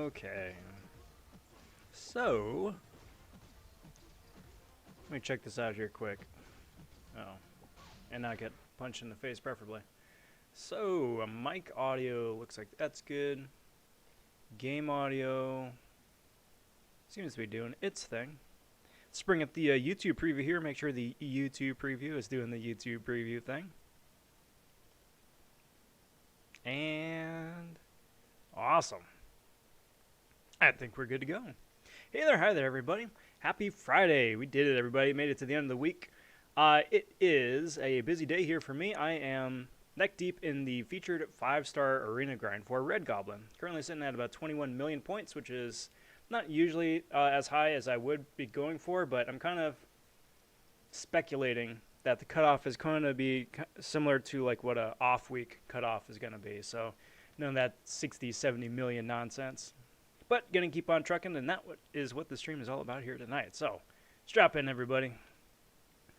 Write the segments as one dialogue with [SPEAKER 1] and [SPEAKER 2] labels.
[SPEAKER 1] Okay. So, let me check this out here quick. Oh. And not get punched in the face, preferably. So, mic audio looks like that's good. Game audio seems to be doing its thing. Let's bring up the YouTube preview here. Make sure the YouTube preview is doing the YouTube preview thing. And awesome. I think we're good to go. Hey there, hi there, everybody. Happy Friday. We did it, everybody. Made it to the end of the week. It is a busy day here for me. I am neck deep in the featured 5-star arena grind for Red Goblin. Currently sitting at about 21 million points, which is not usually as high as I would be going for, but I'm kind of speculating that the cutoff is going to be similar to like what a off-week cutoff is going to be. So none of that 60, 70 million nonsense. But going to keep on trucking, and that is what the stream is all about here tonight. So strap in, everybody,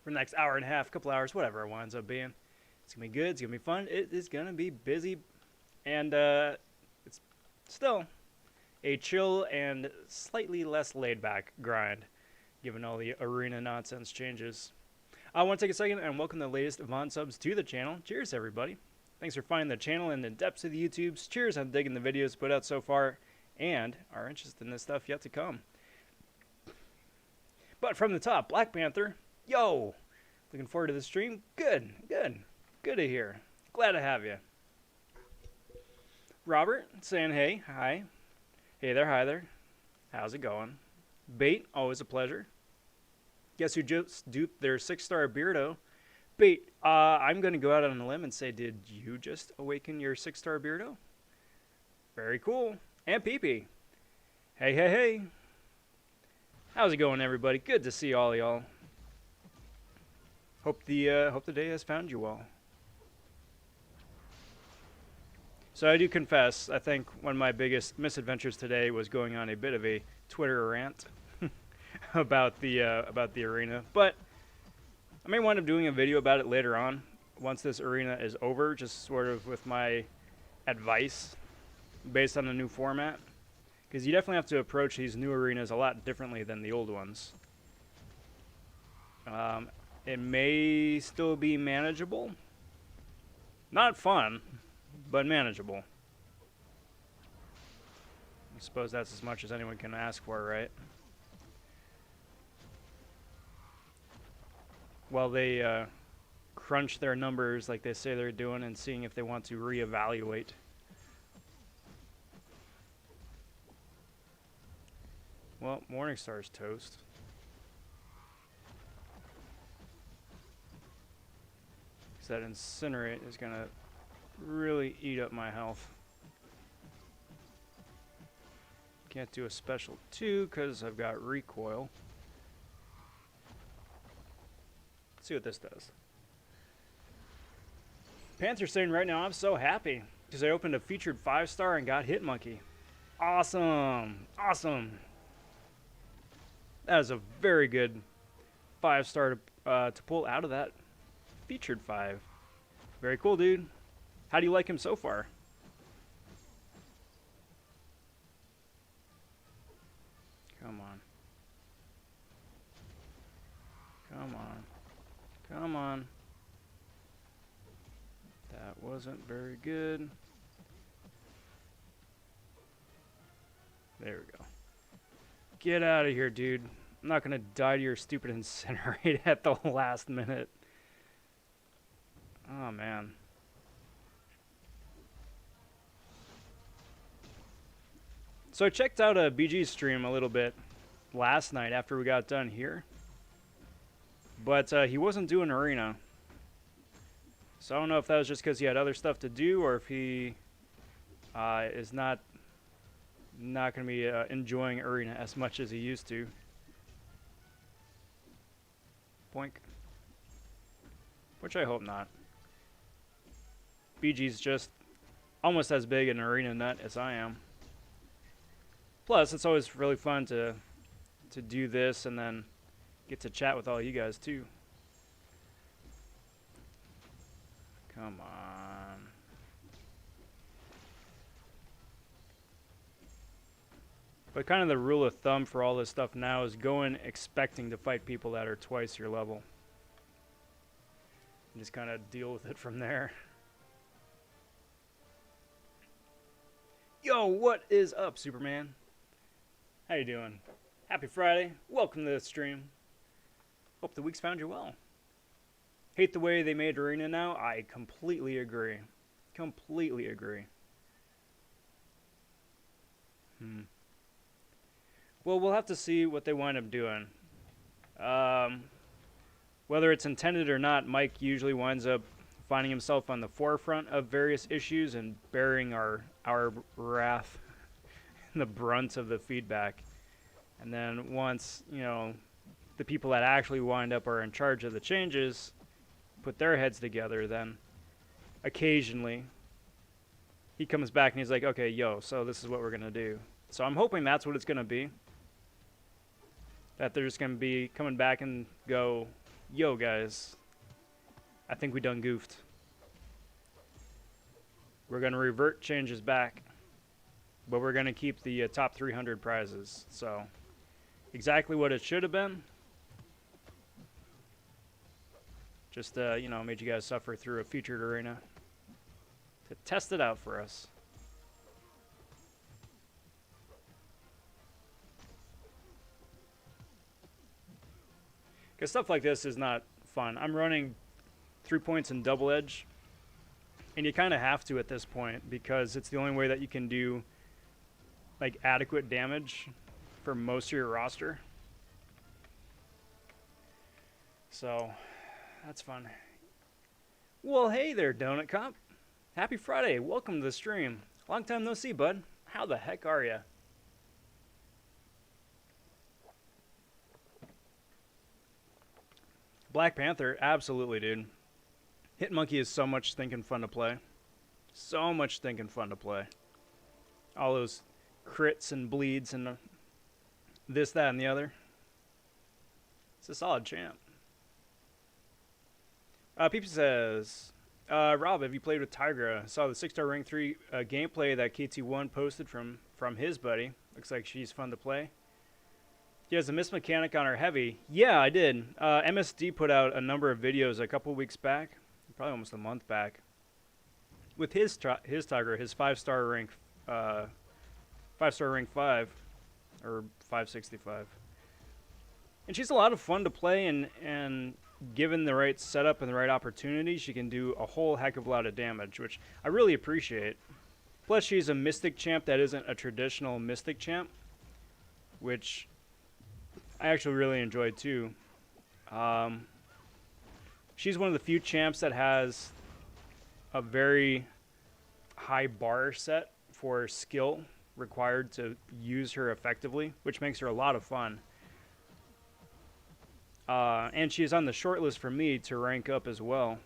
[SPEAKER 1] for the next hour and a half, couple hours, whatever it winds up being. It's going to be good. It's going to be fun. It is going to be busy, and it's still a chill and slightly less laid-back grind, given all the arena nonsense changes. I want to take a second and welcome the latest Von subs to the channel. Cheers, everybody. Thanks for finding the channel and the depths of the YouTubes. Cheers on digging the videos put out so far and are interested in this stuff yet to come. But from the top, Black Panther, yo! Looking forward to the stream. Good to hear. Glad to have you. Robert, saying hey, hi. Hey there, hi there. How's it going? Bait, always a pleasure. Guess who just duped their 6-star Beardo? Bait, I'm going to go out on a limb and say, did you just awaken your 6-star Beardo? Very cool. And Pee-Pee. Hey, hey, hey. How's it going, everybody? Good to see all y'all. Hope the day has found you well. So I do confess, I think one of my biggest misadventures today was going on a bit of a Twitter rant about the arena. But I may wind up doing a video about it later on, once this arena is over, just sort of with my advice based on the new format. Because you definitely have to approach these new arenas a lot differently than the old ones. It may still be manageable. Not fun, but manageable. I suppose that's as much as anyone can ask for, right? While they crunch their numbers like they say they're doing and seeing if they want to reevaluate. Well, Morningstar's toast. That incinerate is going to really eat up my health. Can't do a special 2 because I've got recoil. Let's see what this does. Panther's saying right now I'm so happy because I opened a featured 5-star and got Hit Monkey. Awesome. Awesome. That is a very good 5-star to pull out of that featured 5. Very cool, dude. How do you like him so far? Come on. Come on. Come on. That wasn't very good. There we go. Get out of here, dude. I'm not going to die to your stupid incinerate at the last minute. Oh, man. So I checked out a BG's stream a little bit last night after we got done here. But he wasn't doing arena. So I don't know if that was just because he had other stuff to do or if he is not going to be enjoying arena as much as he used to. Boink. Which I hope not. BG's just almost as big an arena nut as I am. Plus, it's always really fun to do this and then get to chat with all you guys too. Come on. But kind of the rule of thumb for all this stuff now is go in expecting to fight people that are twice your level. And just kind of deal with it from there. Yo, what is up, Superman? How you doing? Happy Friday. Welcome to the stream. Hope the week's found you well. Hate the way they made Arena now? I completely agree. Completely agree. Well, we'll have to see what they wind up doing. Whether it's intended or not, Mike usually winds up finding himself on the forefront of various issues and bearing our wrath and the brunt of the feedback. And then once, you know, the people that actually wind up are in charge of the changes put their heads together, then occasionally he comes back and he's like, okay, yo, so this is what we're going to do. So I'm hoping that's what it's going to be. That they're just going to be coming back and go, yo, guys, I think we done goofed. We're going to revert changes back, but we're going to keep the top 300 prizes. So exactly what it should have been. Just, you know, made you guys suffer through a featured arena to test it out for us. Because stuff like this is not fun. I'm running 3 points in double edge, and you kind of have to at this point because it's the only way that you can do like adequate damage for most of your roster. So that's fun. Well, hey there, Donut Cop. Happy Friday. Welcome to the stream. Long time no see, bud. How the heck are ya? Black Panther, absolutely, dude. Hit Monkey is so much stinking fun to play. So much stinking fun to play. All those crits and bleeds and this, that, and the other. It's a solid champ. Peep says, Rob, have you played with Tigra? I saw the 6-star rank 3 gameplay that KT1 posted from his buddy. Looks like she's fun to play. She has a miss mechanic on her heavy. Yeah, I did. MSD put out a number of videos a couple weeks back, probably almost a month back, with his Tiger, his 5-star rank, 5-star rank 5, or 565. And she's a lot of fun to play, and given the right setup and the right opportunity, she can do a whole heck of a lot of damage, which I really appreciate. Plus, she's a Mystic champ that isn't a traditional Mystic champ, which I actually really enjoyed too. She's one of the few champs that has a very high bar set for skill required to use her effectively, which makes her a lot of fun. And she is on the short list for me to rank up as well.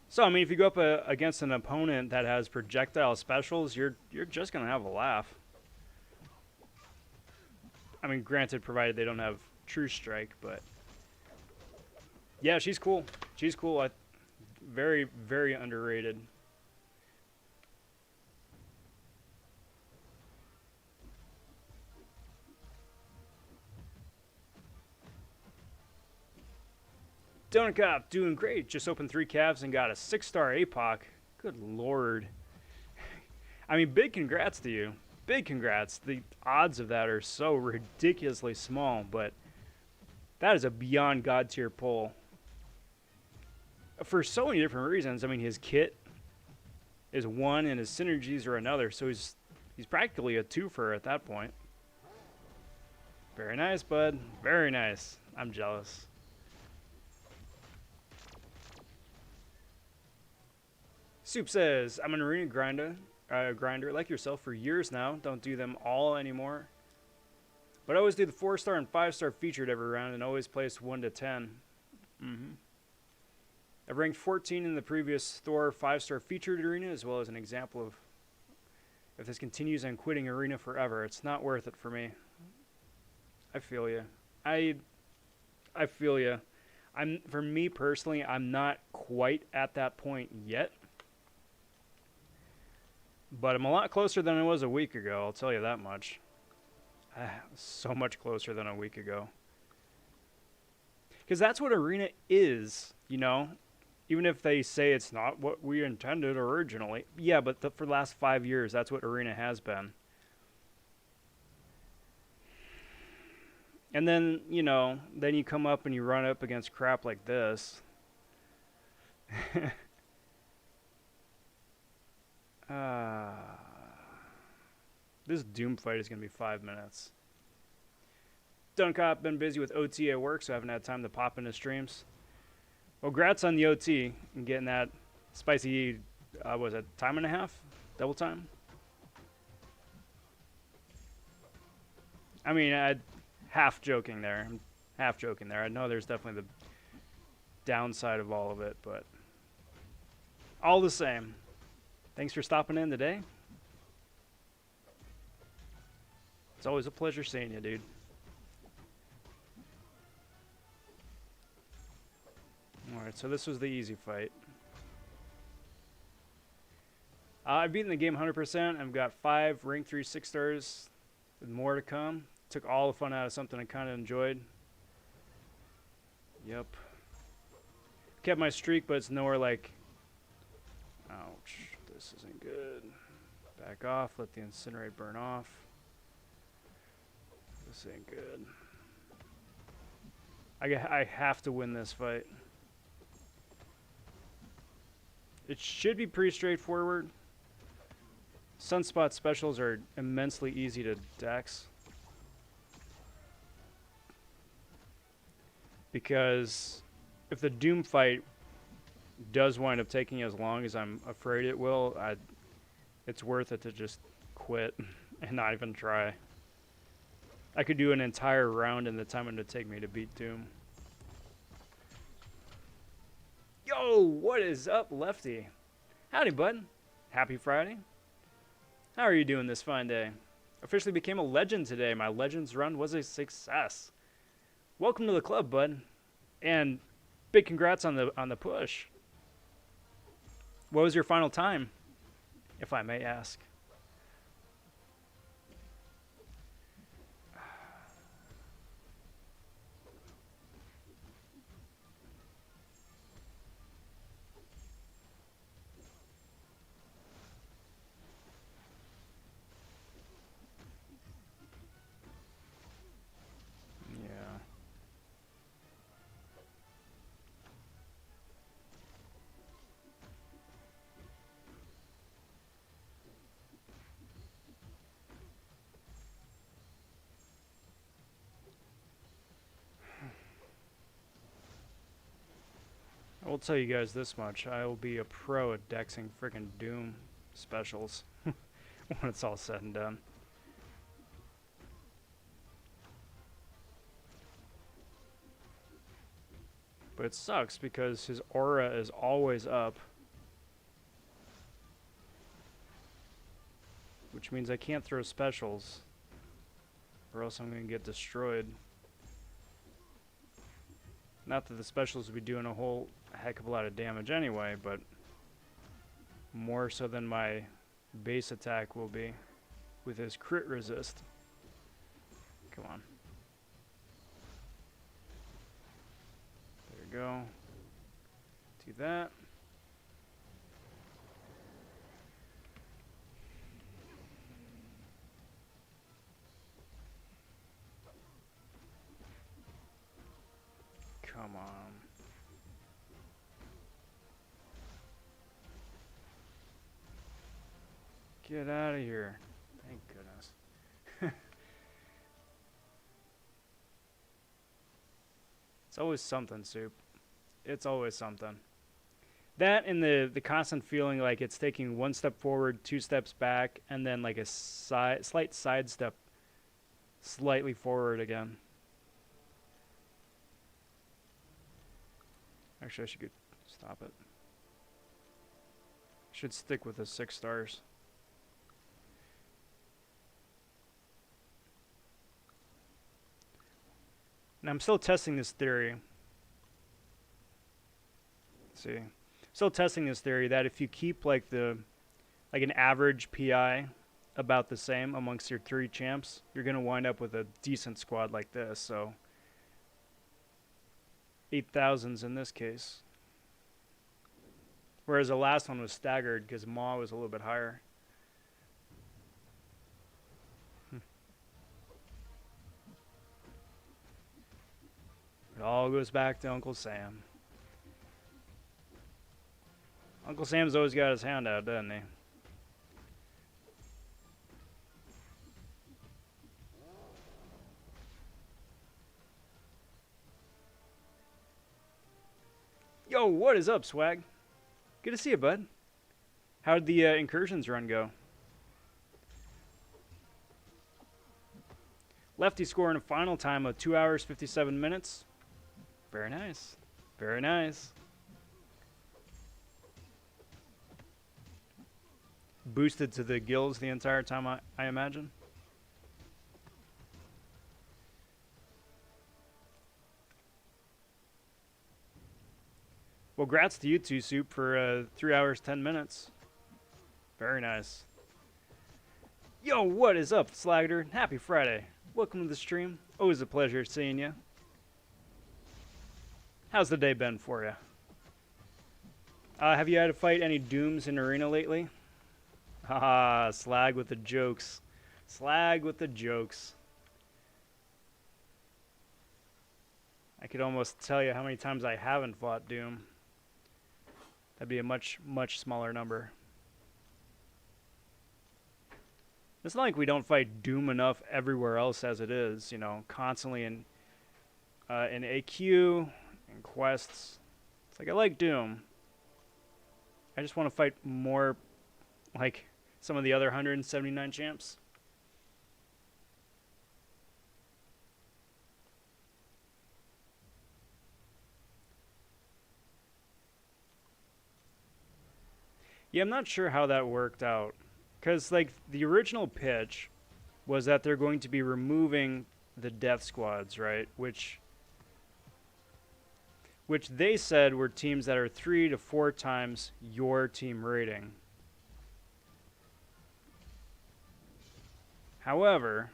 [SPEAKER 1] So, I mean, if you go up against an opponent that has projectile specials, you're just going to have a laugh. I mean, granted, provided they don't have True Strike, but yeah, she's cool. She's cool. Very, very underrated. Donut Cop doing great. Just opened 3 calves and got a 6-star APOC. Good lord. I mean, big congrats to you. Big congrats. The odds of that are so ridiculously small, but that is a beyond God tier pull. For so many different reasons. I mean, his kit is one and his synergies are another, so he's practically a twofer at that point. Very nice, bud. Very nice. I'm jealous. Soup says, I'm an arena grinder like yourself for years now. Don't do them all anymore. But I always do the 4-star and 5-star featured every round and always place 1 to 10. I've ranked 14 in the previous Thor 5-star featured arena, as well as an example of if this continues, I'm quitting arena forever. It's not worth it for me. I feel you. I feel you. For me personally, I'm not quite at that point yet. But I'm a lot closer than I was a week ago, I'll tell you that much. So much closer than a week ago. Because that's what Arena is, you know? Even if they say it's not what we intended originally. Yeah, but for the last 5 years, that's what Arena has been. And then, you know, then you come up and you run up against crap like this. This Doom fight is going to be 5 minutes. Duncop, been busy with OT at work, so I haven't had time to pop into streams. Well, congrats on the OT and getting that spicy, was it time and a half? Double time? I mean, I half joking there. I'm half joking there. I know there's definitely the downside of all of it, but all the same. Thanks for stopping in today. It's always a pleasure seeing you, dude. Alright, so this was the easy fight. I've beaten the game 100%. I've got 5 rank 3 6 stars with more to come. Took all the fun out of something I kind of enjoyed. Yep. Kept my streak, but it's nowhere like... Ouch. This isn't good. Back off. Let the incinerate burn off. This ain't good. I have to win this fight. It should be pretty straightforward. Sunspot specials are immensely easy to dex. Because if the Doom fight does wind up taking as long as I'm afraid it will, it's worth it to just quit and not even try. I could do an entire round in the time it would take me to beat Doom. Yo, what is up, Lefty? Howdy, bud. Happy Friday. How are you doing this fine day? Officially became a legend today. My Legends run was a success. Welcome to the club, bud. And big congrats on the push. What was your final time, if I may ask? I will tell you guys this much. I will be a pro at dexing freaking Doom specials when it's all said and done. But it sucks because his aura is always up. Which means I can't throw specials, or else I'm going to get destroyed. Not that the specials would be doing a whole heck of a lot of damage anyway, but more so than my base attack will be with his crit resist. Come on. There we go. Do that. Come on. Get out of here. Thank goodness. It's always something, Soup. It's always something. That and the constant feeling like it's taking 1 step forward, 2 steps back, and then like a slight sidestep slightly forward again. Actually, I should stop it. Should stick with the 6 stars. Now I'm still testing this theory. Let's see. Still testing this theory that if you keep like the like an average PI about the same amongst your 3 champs, you're going to wind up with a decent squad like this. So 8,000s in this case. Whereas the last one was staggered because Maw was a little bit higher. It all goes back to Uncle Sam. Uncle Sam's always got his hand out, doesn't he? Yo, what is up, Swag? Good to see you, bud. How'd the incursions run go? Lefty scoring a final time of 2 hours, 57 minutes. Very nice. Very nice. Boosted to the gills the entire time, I imagine. Well, grats to you two, Soup, for 3 hours, 10 minutes. Very nice. Yo, what is up, Slagger? Happy Friday. Welcome to the stream. Always a pleasure seeing you. How's the day been for you? Have you had to fight any Dooms in Arena lately? Haha, Slag with the jokes. Slag with the jokes. I could almost tell you how many times I haven't fought Doom. That'd be a much, much smaller number. It's not like we don't fight Doom enough everywhere else as it is, you know, constantly in AQ, in quests. It's like, I like Doom. I just want to fight more like some of the other 179 champs. Yeah, I'm not sure how that worked out. Because, like, the original pitch was that they're going to be removing the death squads, right? Which they said were teams that are 3 to 4 times your team rating. However,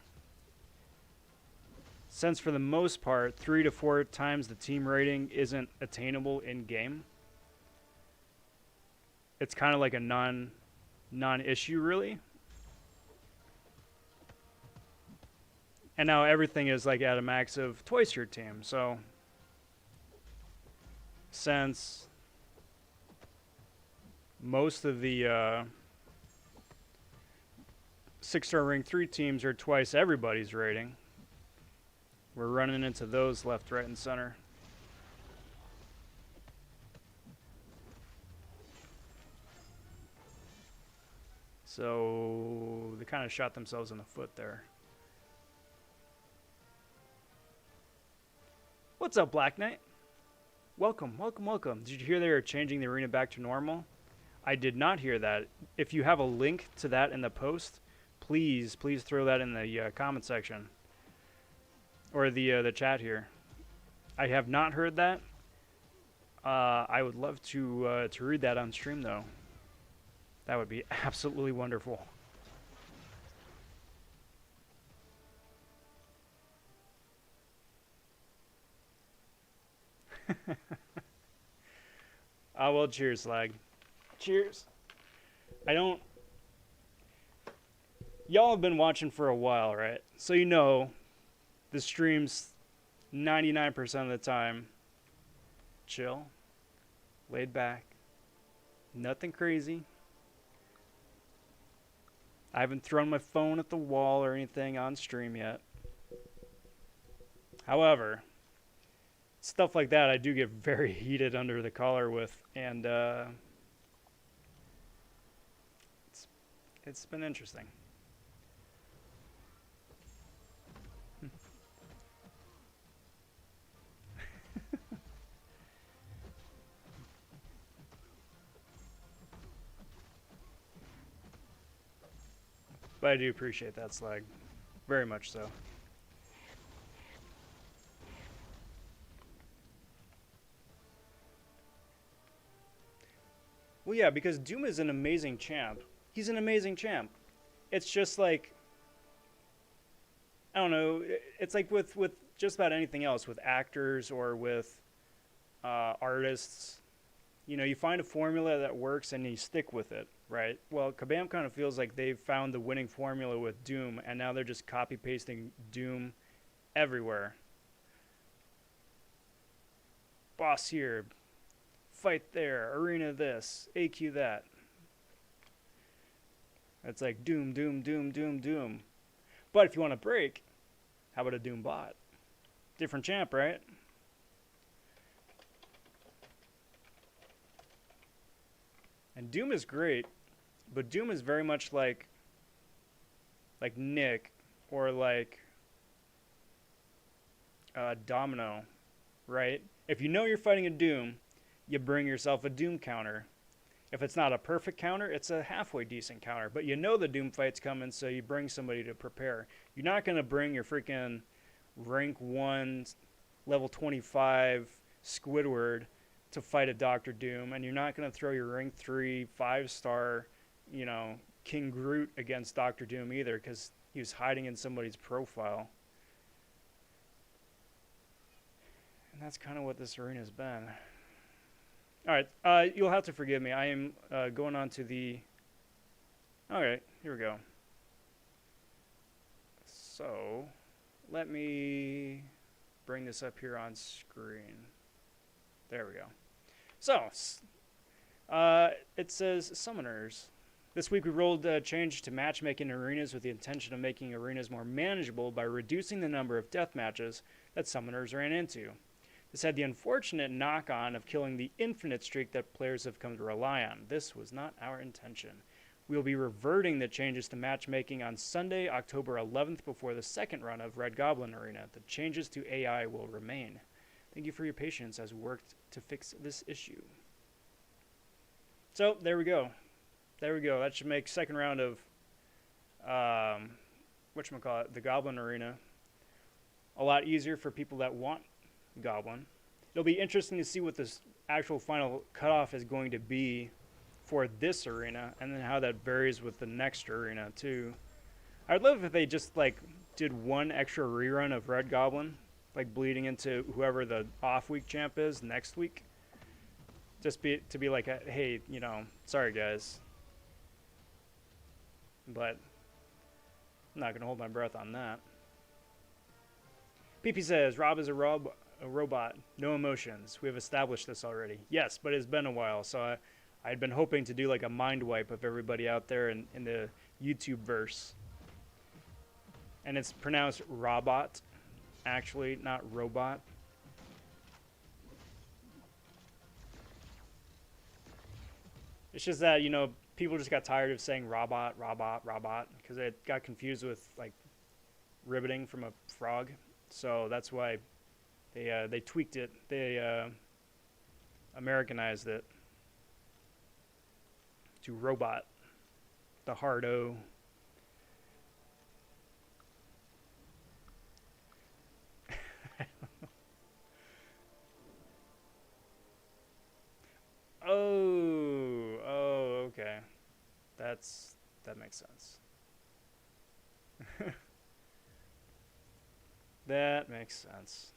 [SPEAKER 1] since for the most part, 3 to 4 times the team rating isn't attainable in-game, it's kind of like a non-issue, really. And now everything is like at a max of twice your team. So since most of the 6-star ring 3 teams are twice everybody's rating, we're running into those left, right, and center. So they kind of shot themselves in the foot there. What's up, Black Knight? Welcome, welcome, welcome. Did you hear they are changing the arena back to normal? I did not hear that. If you have a link to that in the post, please throw that in the comment section. Or the chat here. I have not heard that. I would love to read that on stream, though. That would be absolutely wonderful. Well, cheers, Slag. Cheers. Y'all have been watching for a while, right? So you know the stream's 99% of the time chill, laid back, nothing crazy. I haven't thrown my phone at the wall or anything on stream yet. However, stuff like that I do get very heated under the collar with, and it's been interesting. But I do appreciate that, Slag. Very much so. Well, yeah, because Doom is an amazing champ. He's an amazing champ. It's just like, I don't know. It's like with just about anything else, with actors or with artists. You know, you find a formula that works and you stick with it, right? Well, Kabam kind of feels like they've found the winning formula with Doom, and now they're just copy pasting Doom everywhere. Boss here, fight there, arena this, AQ that. It's like Doom, Doom, Doom, Doom, Doom. But if you want to break, how about a Doom bot? Different champ, right? And Doom is great, but Doom is very much like Nick or like Domino, right? If you know you're fighting a Doom, you bring yourself a Doom counter. If it's not a perfect counter, it's a halfway decent counter. But you know the Doom fight's coming, so you bring somebody to prepare. You're not going to bring your freaking rank 1, level 25 Squidward to fight a Doctor Doom, and you're not going to throw your rank 3, 5-star, you know, King Groot against Doctor Doom either, because he was hiding in somebody's profile. And that's kind of what this arena's been. All right, you'll have to forgive me. I am going on to the... All right, here we go. So, let me bring this up here on screen. There we go. So, it says Summoners. This week we rolled a change to matchmaking arenas with the intention of making arenas more manageable by reducing the number of death matches that Summoners ran into. This had the unfortunate knock-on of killing the infinite streak that players have come to rely on. This was not our intention. We will be reverting the changes to matchmaking on Sunday, October 11th, before the second run of Red Goblin Arena. The changes to AI will remain. Thank you for your patience as we worked to fix this issue. So, there we go. There we go. That should make second round of, whatchamacallit, the Goblin Arena a lot easier for people that want Goblin. It'll be interesting to see what this actual final cutoff is going to be for this arena, and then how that varies with the next arena too. I'd love if they just like did one extra rerun of Red Goblin, like bleeding into whoever the off week champ is next week. Just to be like, hey, you know, sorry guys, but I'm not gonna hold my breath on that. PP says Rob is a robot, no emotions. We have established this already. Yes, but it's been a while, so I'd been hoping to do like a mind wipe of everybody out there in the YouTube verse. And it's pronounced robot, actually, not robot. It's just that, you know, people just got tired of saying robot, robot, robot, because it got confused with like ribbiting from a frog. So that's why they tweaked it. They Americanized it to robot, the hard O. Oh, okay. That makes sense. That makes sense.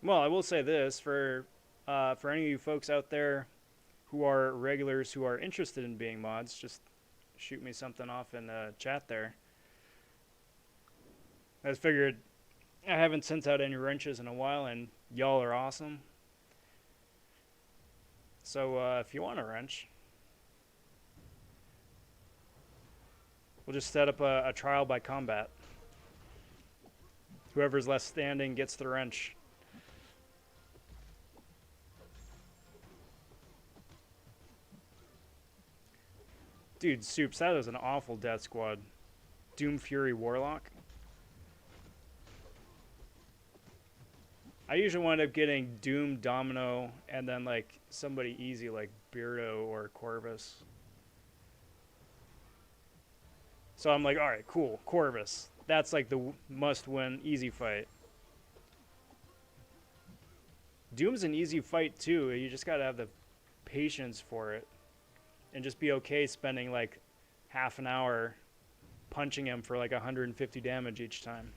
[SPEAKER 1] Well, I will say this for any of you folks out there who are regulars who are interested in being mods, just shoot me something off in the chat there. I just figured I haven't sent out any wrenches in a while, and y'all are awesome. So if you want a wrench, we'll just set up a trial by combat. Whoever's left standing gets the wrench. Dude, Soups, that is an awful death squad. Doom Fury Warlock. I usually wind up getting Doom, Domino, and then like somebody easy like Beardo or Corvus. So I'm like, alright, cool, Corvus. That's like the must-win easy fight. Doom's an easy fight too. You just gotta have the patience for it, and just be okay spending like half an hour punching him for like 150 damage each time.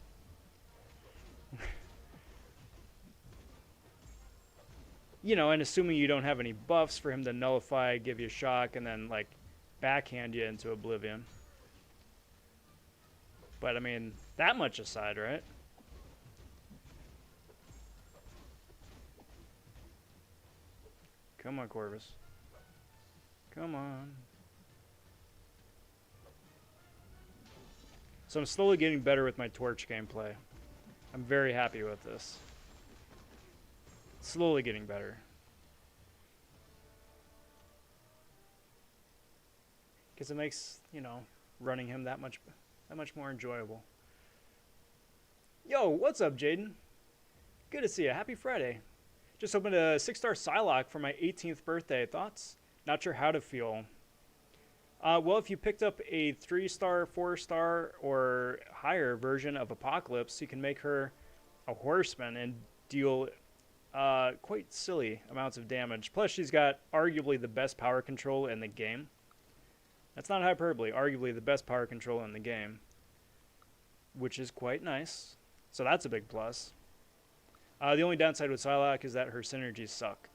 [SPEAKER 1] You know, and assuming you don't have any buffs for him to nullify, give you a shock, and then like backhand you into oblivion. But I mean, that much aside, right? Come on, Corvus. Come on. So I'm slowly getting better with my torch gameplay. I'm very happy with this. Slowly getting better. Because it makes, you know, running him that much more enjoyable. Yo, what's up, Jaden? Good to see you. Happy Friday. Just opened a 6-star Psylocke for my 18th birthday. Thoughts? Not sure how to feel. Well, if you picked up a 3-star, 4-star, or higher version of Apocalypse, you can make her a horseman and deal quite silly amounts of damage. Plus, she's got arguably the best power control in the game. That's not hyperbole. Arguably the best power control in the game, which is quite nice. So that's a big plus. The only downside with Psylocke is that her synergies suck.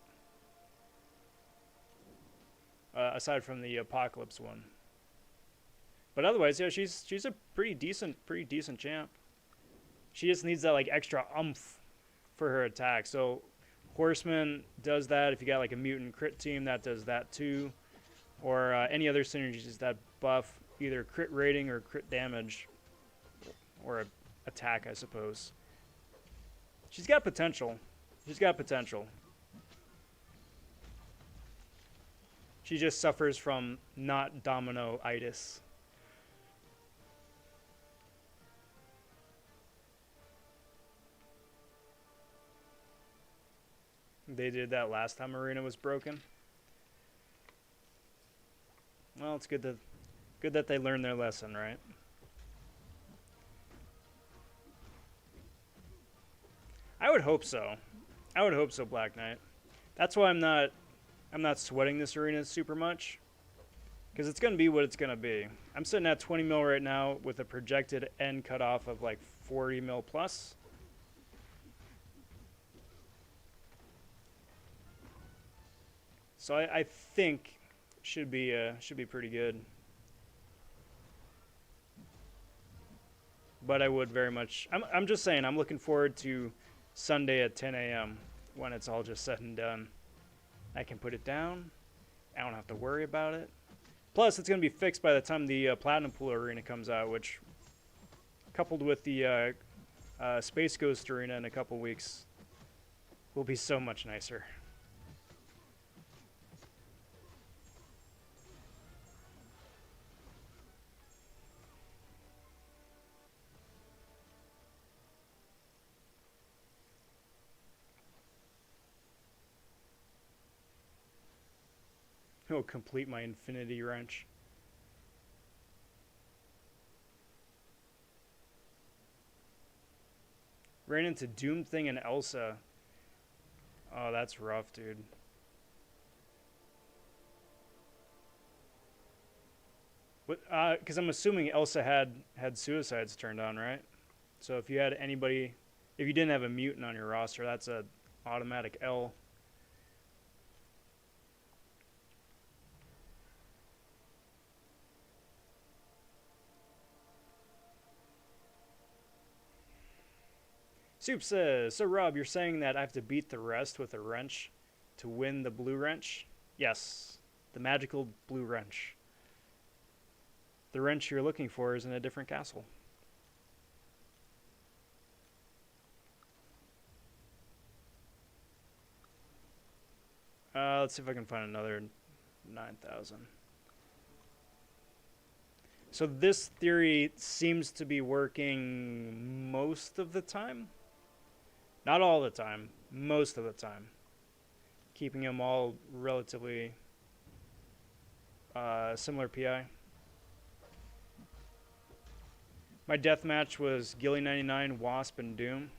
[SPEAKER 1] Aside from the Apocalypse one. But otherwise, yeah, she's a pretty decent champ. She just needs that like extra oomph for her attack. So Horseman does that. If you got like a mutant crit team, that does that too. Or any other synergies that buff either crit rating or crit damage. Or attack, I suppose. She's got potential. She's got potential. She just suffers from not domino-itis. They did that last time Arena was broken. Well, it's good that they learned their lesson, right? I would hope so. I would hope so, Black Knight. That's why I'm not sweating this arena super much, because it's going to be what it's going to be. I'm sitting at 20 mil right now with a projected end cutoff of like 40 mil plus. So I think should be pretty good. But I would very much. I'm just saying. I'm looking forward to Sunday at 10 a.m. when it's all just said and done. I can put it down. I don't have to worry about it. Plus, it's going to be fixed by the time the Platinum Pool Arena comes out, which, coupled with the Space Ghost Arena in a couple weeks, will be so much nicer. It'll complete my Infinity Wrench. Ran into Doom Thing and Elsa. Oh, that's rough, dude. Because I'm assuming Elsa had suicides turned on, right? So if you had anybody, if you didn't have a mutant on your roster, that's a automatic L. Soup says, so Rob, you're saying that I have to beat the rest with a wrench to win the blue wrench? Yes, the magical blue wrench. The wrench you're looking for is in a different castle. Let's see if I can find another 9,000. So this theory seems to be working most of the time. Not all the time, most of the time. Keeping them all relatively similar PI. My deathmatch was Gilly 99, Wasp, and Doom.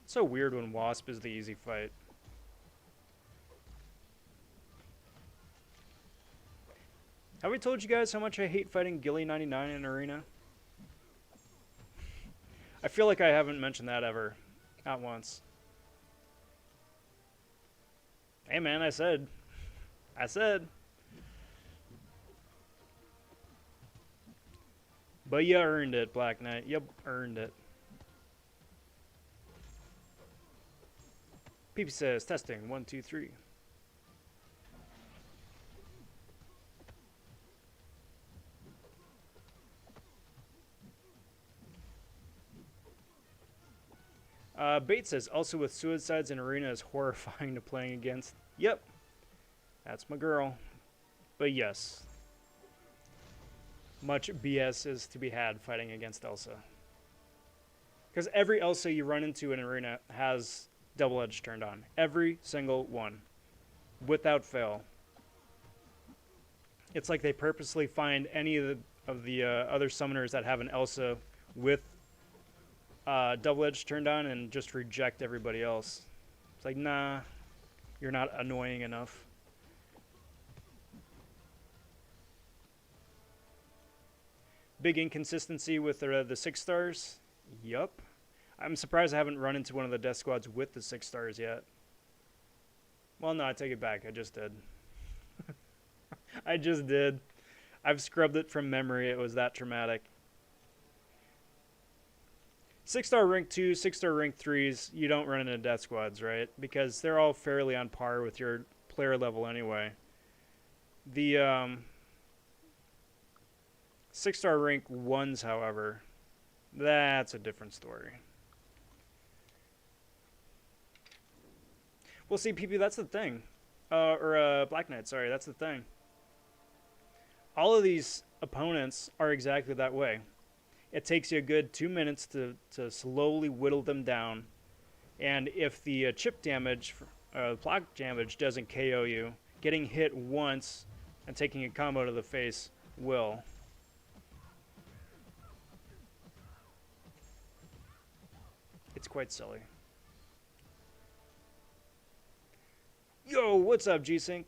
[SPEAKER 1] It's so weird when Wasp is the easy fight. Have I told you guys how much I hate fighting Gilly 99 in Arena? I feel like I haven't mentioned that ever. Not once. Hey man, I said. But you earned it, Black Knight. You earned it. PP says, testing, 1, 2, 3. Bait says, also with suicides in Arena is horrifying to playing against. Yep. That's my girl. But yes. Much BS is to be had fighting against Elsa. Because every Elsa you run into in Arena has double edge turned on. Every single one. Without fail. It's like they purposely find any of the other summoners that have an Elsa with double edge turned on and just reject everybody else. It's like, nah, you're not annoying enough. Big inconsistency with the 6 stars. Yup. I'm surprised I haven't run into one of the death squads with the 6 stars yet. Well, no, I take it back. I just did. I just did. I've scrubbed it from memory. It was that traumatic. 6-star rank 2, 6-star rank 3s, you don't run into death squads, right? Because they're all fairly on par with your player level anyway. The 6-star rank 1s, however, that's a different story. Well, see, PP, that's the thing. Black Knight, sorry, that's the thing. All of these opponents are exactly that way. It takes you a good 2 minutes to slowly whittle them down. And if the chip damage, block damage doesn't KO you, getting hit once and taking a combo to the face will. It's quite silly. Yo, what's up, G-Sync?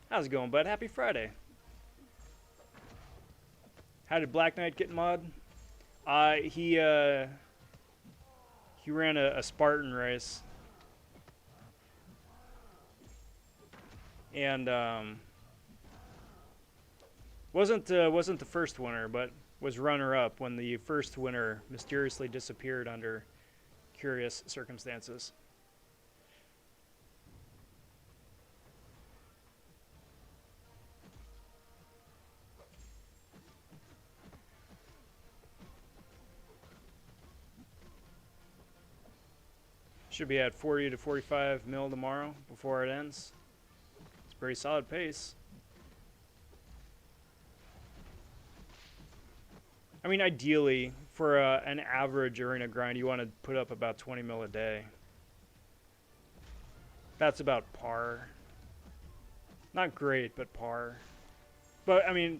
[SPEAKER 1] How's it going, bud? Happy Friday. How did Black Knight get mod? He ran a Spartan race, and wasn't the first winner, but was runner-up when the first winner mysteriously disappeared under curious circumstances. Should be at 40 to 45 mil tomorrow before it ends. It's a pretty solid pace. I mean, ideally, for an average arena grind, you want to put up about 20 mil a day. That's about par. Not great, but par. But, I mean,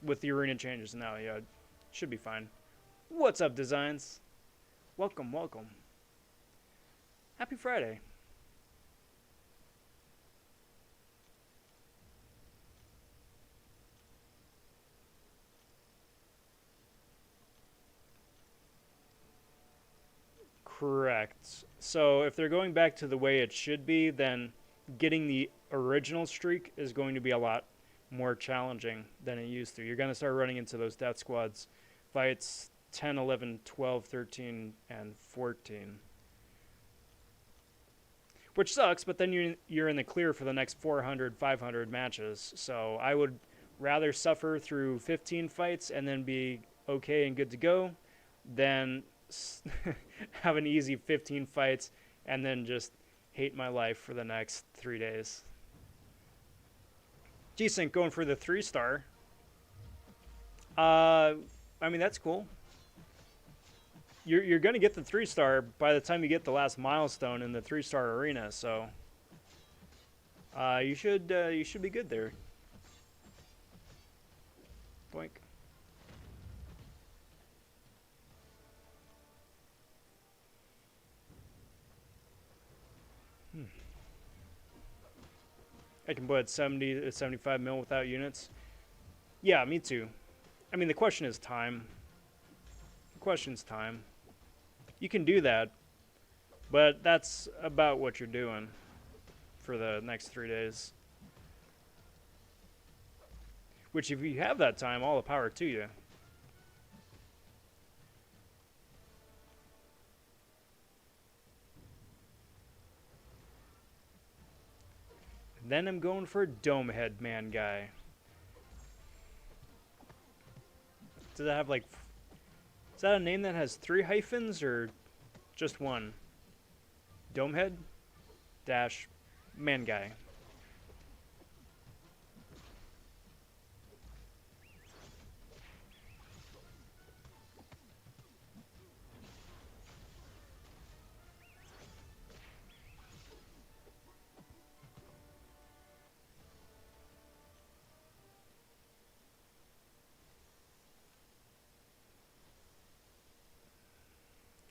[SPEAKER 1] with the arena changes now, yeah, it should be fine. What's up, Designs? Welcome, welcome. Happy Friday. Correct. So if they're going back to the way it should be, then getting the original streak is going to be a lot more challenging than it used to. You're going to start running into those death squads fights 10, 11, 12, 13, and 14. Which sucks, but then you're in the clear for the next 400, 500 matches. So I would rather suffer through 15 fights and then be okay and good to go than have an easy 15 fights and then just hate my life for the next 3 days. G-Sync going for the 3-star. I mean, that's cool. You're going to get the 3-star by the time you get the last milestone in the 3-star arena, so you should be good there. Boink. I can put 70 to 75 mil without units. Yeah, me too. I mean, the question is time. The question's time. You can do that, but that's about what you're doing for the next 3 days. Which, if you have that time, all the power to you. Then I'm going for Domehead Man Guy. Does that have like... Is that a name that has 3 hyphens or just one? Domehead dash Man Guy.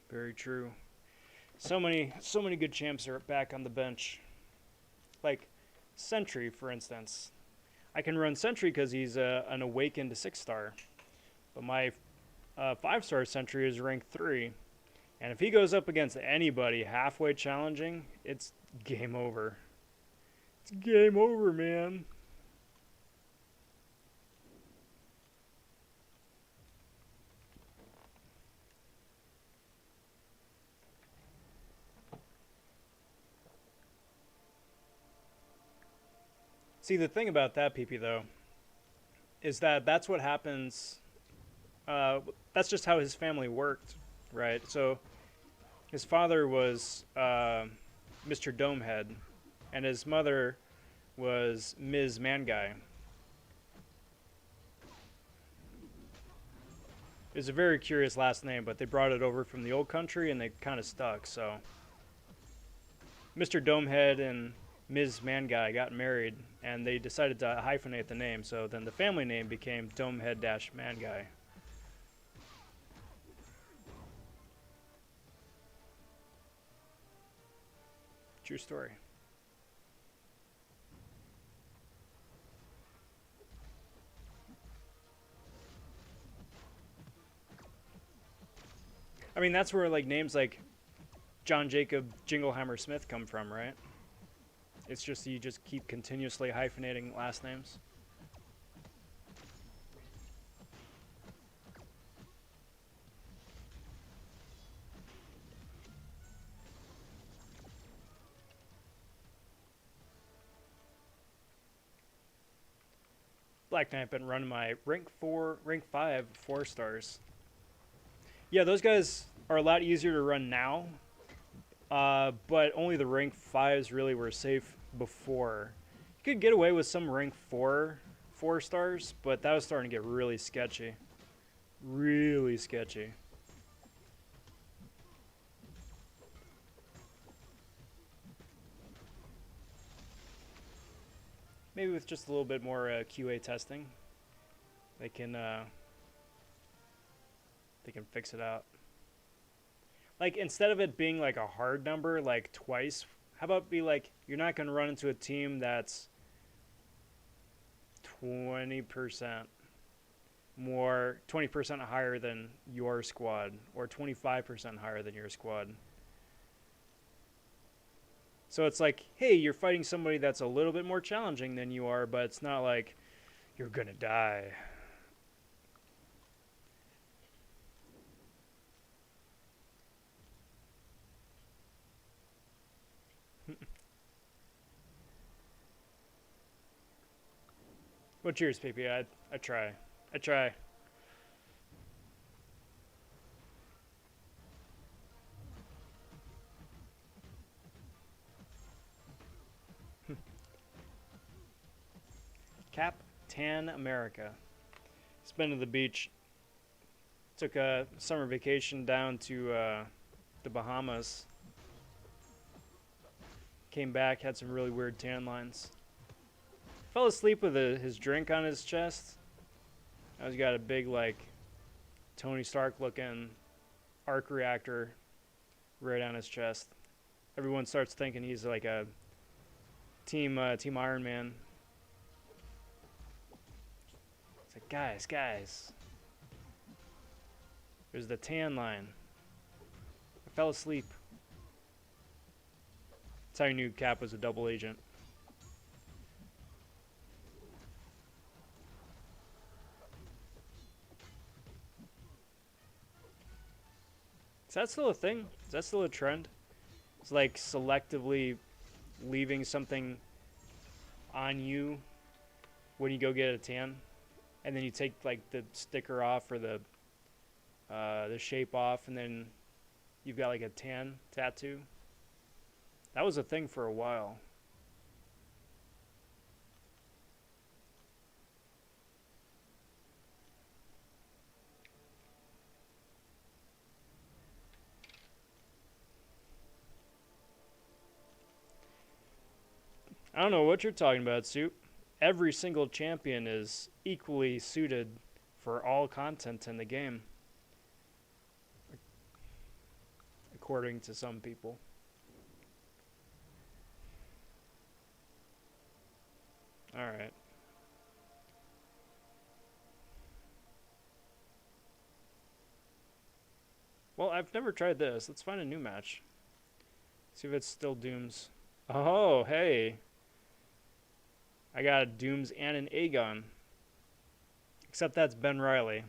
[SPEAKER 1] Very true. So many good champs are back on the bench. Like Sentry, for instance. I can run Sentry because he's an awakened 6-star. But my 5-star Sentry is rank 3. And if he goes up against anybody halfway challenging, it's game over. It's game over, man. See, the thing about that, PP, though, is that that's what happens. That's just how his family worked, right? So his father was Mr. Domehead, and his mother was Ms. Man Guy. It's a very curious last name, but they brought it over from the old country, and they kind of stuck. So Mr. Domehead and Ms. Man Guy got married, and they decided to hyphenate the name. So then the family name became Domehead-Man Guy. True story. I mean, that's where like names like John Jacob Jingleheimer Smith come from, right? It's just you just keep continuously hyphenating last names. Black Knight been running my rank 5 4-stars. Yeah, those guys are a lot easier to run now, but only the rank 5s really were safe before. You could get away with some rank 4-stars, but that was starting to get really sketchy. Really sketchy. Maybe with just a little bit more QA testing, they can fix it out. Like, instead of it being like a hard number, like twice, how about be like, you're not going to run into a team that's 20% more, 20% higher than your squad, or 25% higher than your squad. So it's like, hey, you're fighting somebody that's a little bit more challenging than you are, but it's not like you're going to die. Well, cheers, PP. I try. I try. Captain America. He's been to the beach. Took a summer vacation down to the Bahamas. Came back, had some really weird tan lines. Fell asleep with his drink on his chest. Now he's got a big, like, Tony Stark looking arc reactor right on his chest. Everyone starts thinking he's like a Team Iron Man. It's like, guys. There's the tan line. I fell asleep. That's how you knew Cap was a double agent. Is that still a thing? Is that still a trend? It's like selectively leaving something on you when you go get a tan, and then you take like the sticker off or the shape off, and then you've got like a tan tattoo. That was a thing for a while. I don't know what you're talking about, Soup. Every single champion is equally suited for all content in the game, according to some people. Alright. Well, I've never tried this. Let's find a new match. See if it's still Dooms. Oh, hey. I got a Dooms and an Aegon. Except that's Ben Riley.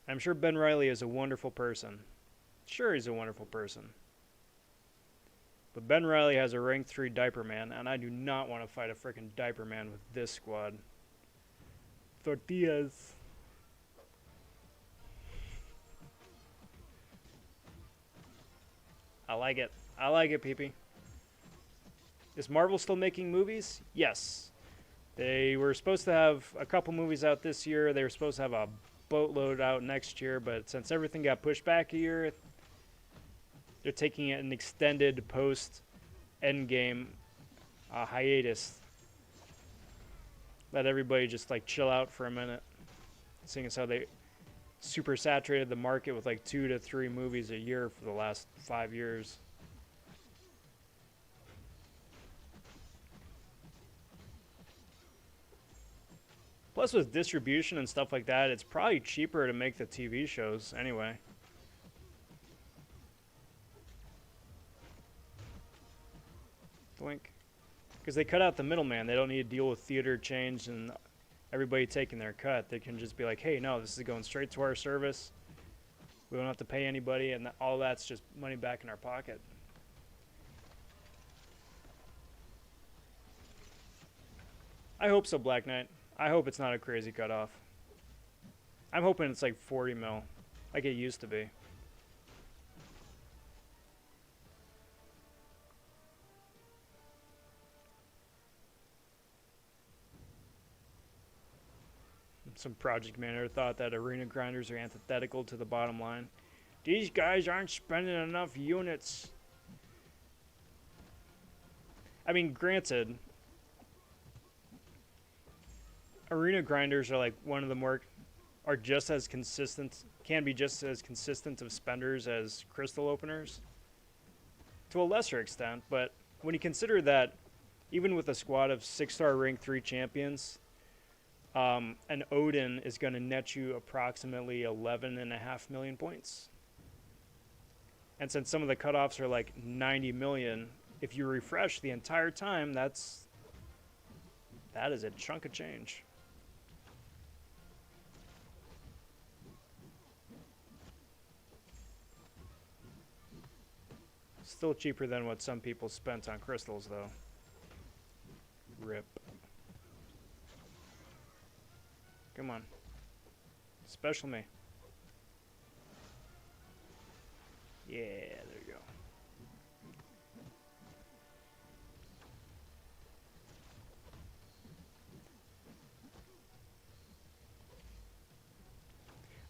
[SPEAKER 1] I'm sure Ben Riley is a wonderful person. Sure, he's a wonderful person. But Ben Riley has a rank 3 Diaper Man, and I do not want to fight a freaking Diaper Man with this squad. Tortillas. I like it. I like it, PP. Is Marvel still making movies? Yes. They were supposed to have a couple movies out this year. They were supposed to have a boatload out next year, but since everything got pushed back a year, they're taking an extended post-Endgame hiatus. Let everybody just like chill out for a minute. Seeing as how they super saturated the market with like 2 to 3 movies a year for the last 5 years. Plus with distribution and stuff like that, it's probably cheaper to make the TV shows anyway. Blink. Because they cut out the middleman. They don't need to deal with theater change and everybody taking their cut. They can just be like, hey, no, this is going straight to our service. We don't have to pay anybody, and all that's just money back in our pocket. I hope so, Black Knight. I hope it's not a crazy cutoff. I'm hoping it's like 40 mil, like it used to be. Some project manager thought that arena grinders are antithetical to the bottom line. These guys aren't spending enough units. I mean, granted, arena grinders are like one of the more, are just as consistent, can be just as consistent of spenders as crystal openers. To a lesser extent, but when you consider that even with a squad of 6-star rank 3 champions, an Odin is going to net you approximately 11.5 million points. And since some of the cutoffs are like 90 million, if you refresh the entire time, that is a chunk of change. Still cheaper than what some people spent on crystals, though. RIP. Come on. Special me. Yeah, there you go.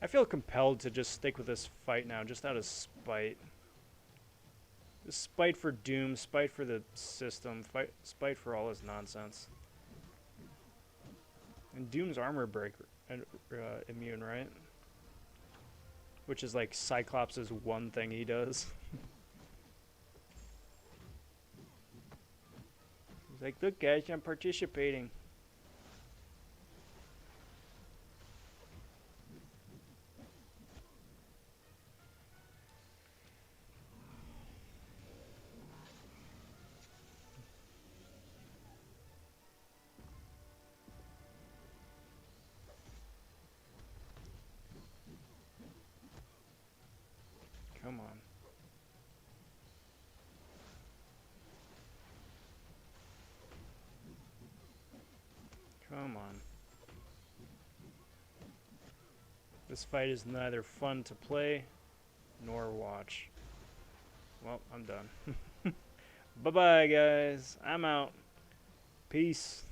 [SPEAKER 1] I feel compelled to just stick with this fight now, just out of spite. Spite for Doom, spite for the system, spite for all this nonsense. And Doom's armor break immune, right? Which is like Cyclops' one thing he does. Like, look, guys, I'm participating. Come on. Come on. This fight is neither fun to play nor watch. Well, I'm done. Bye-bye, guys. I'm out. Peace.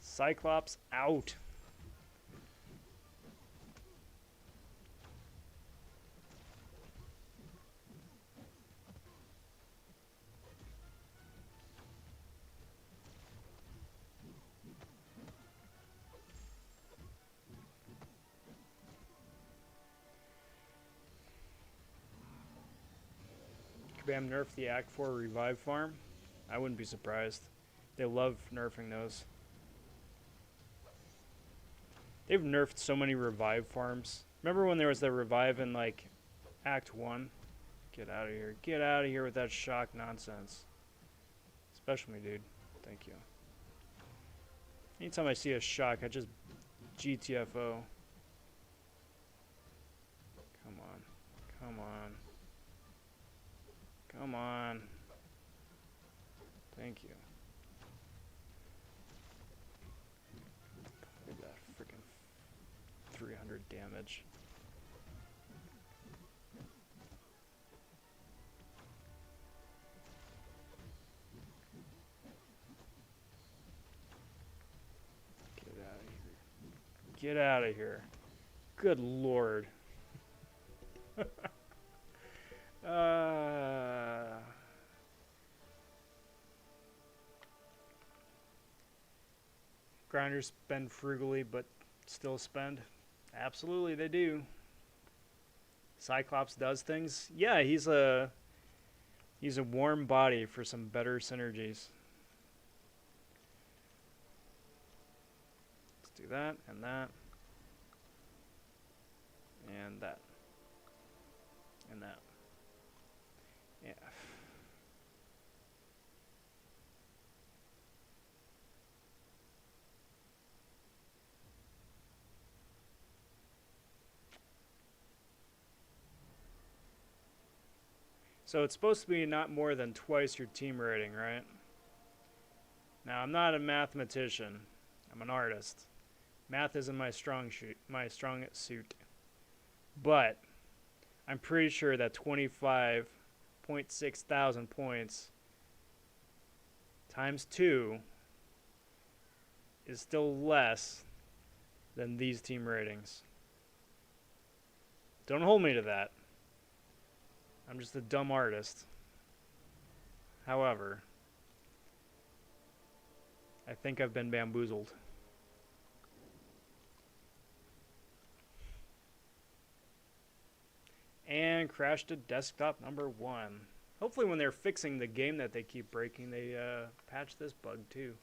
[SPEAKER 1] Cyclops out. Kabam nerfed the Act 4 revive farm. I wouldn't be surprised. They love nerfing those. They've nerfed so many revive farms. Remember when there was the revive in like Act 1? Get out of here. Get out of here with that shock nonsense. Special me, dude. Thank you. Anytime I see a shock, I just GTFO. Come on. Come on. Come on. Thank you. Look at that freaking 300 damage. Get out of here. Get out of here. Good lord. Grinders spend frugally, but still spend. Absolutely, they do. Cyclops does things. Yeah, he's a warm body for some better synergies. Let's do that and that and that and that. Yeah. So it's supposed to be not more than twice your team rating, right? Now, I'm not a mathematician. I'm an artist. Math isn't my strong suit. But I'm pretty sure that 25.6 thousand points times 2 is still less than these team ratings. Don't hold me to that. I'm just a dumb artist. However, I think I've been bamboozled. And crashed to desktop number 1. Hopefully when they're fixing the game that they keep breaking, they patch this bug too.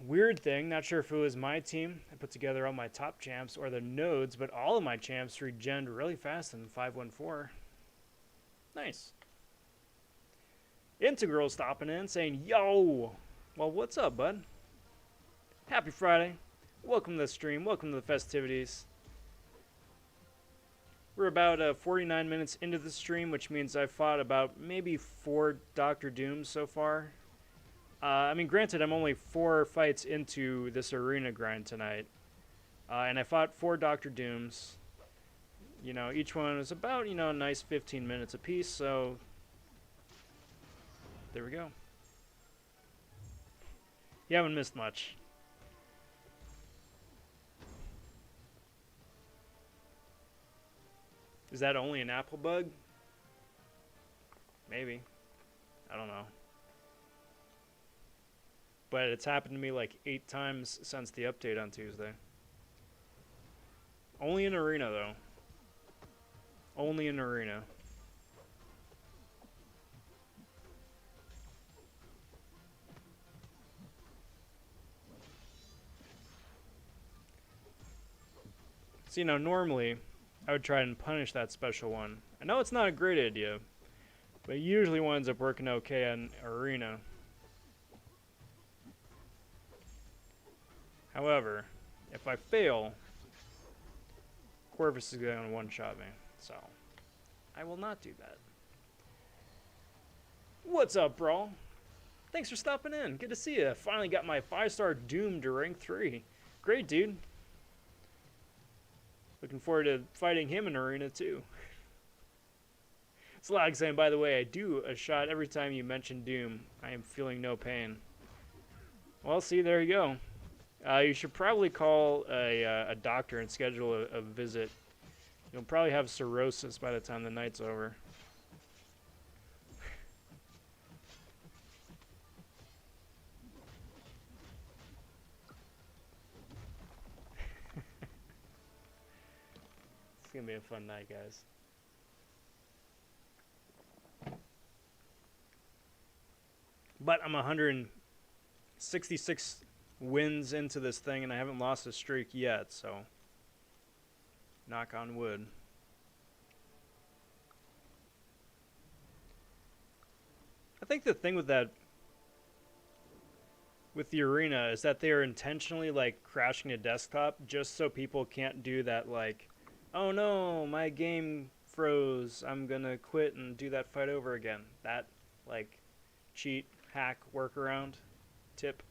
[SPEAKER 1] Weird thing, not sure if it was my team. I put together all my top champs or the nodes, but all of my champs regened really fast in 514. Nice. Integral stopping in saying, yo! Well, what's up, bud? Happy Friday. Welcome to the stream. Welcome to the festivities. We're about 49 minutes into the stream, which means I've fought about maybe 4 Dr. Dooms so far. I mean, granted, I'm only 4 fights into this arena grind tonight. And I fought 4 Dr. Dooms. You know, each one was about, you know, a nice 15 minutes apiece, so there we go. You haven't missed much. Is that only an Apple bug? Maybe. I don't know. But it's happened to me like 8 times since the update on Tuesday. Only in Arena, though. Only in Arena. So, normally I would try and punish that special one. I know it's not a great idea, but it usually winds up working okay on Arena. However, if I fail, Corvus is going to one-shot me, so I will not do that. What's up, bro? Thanks for stopping in. Good to see you. Finally got my 5-star Doom to rank 3. Great, dude. Looking forward to fighting him in Arena, too. Slag saying, by the way, I do a shot every time you mention Doom. I am feeling no pain. Well, see, there you go. You should probably call a doctor and schedule a visit. You'll probably have cirrhosis by the time the night's over. It's going to be a fun night, guys. But I'm 166 wins into this thing, and I haven't lost a streak yet, so knock on wood. I think the thing with the Arena is that they are intentionally like crashing a desktop just so people can't do that, like, oh no, my game froze, I'm gonna quit and do that fight over again. That like cheat hack workaround tip.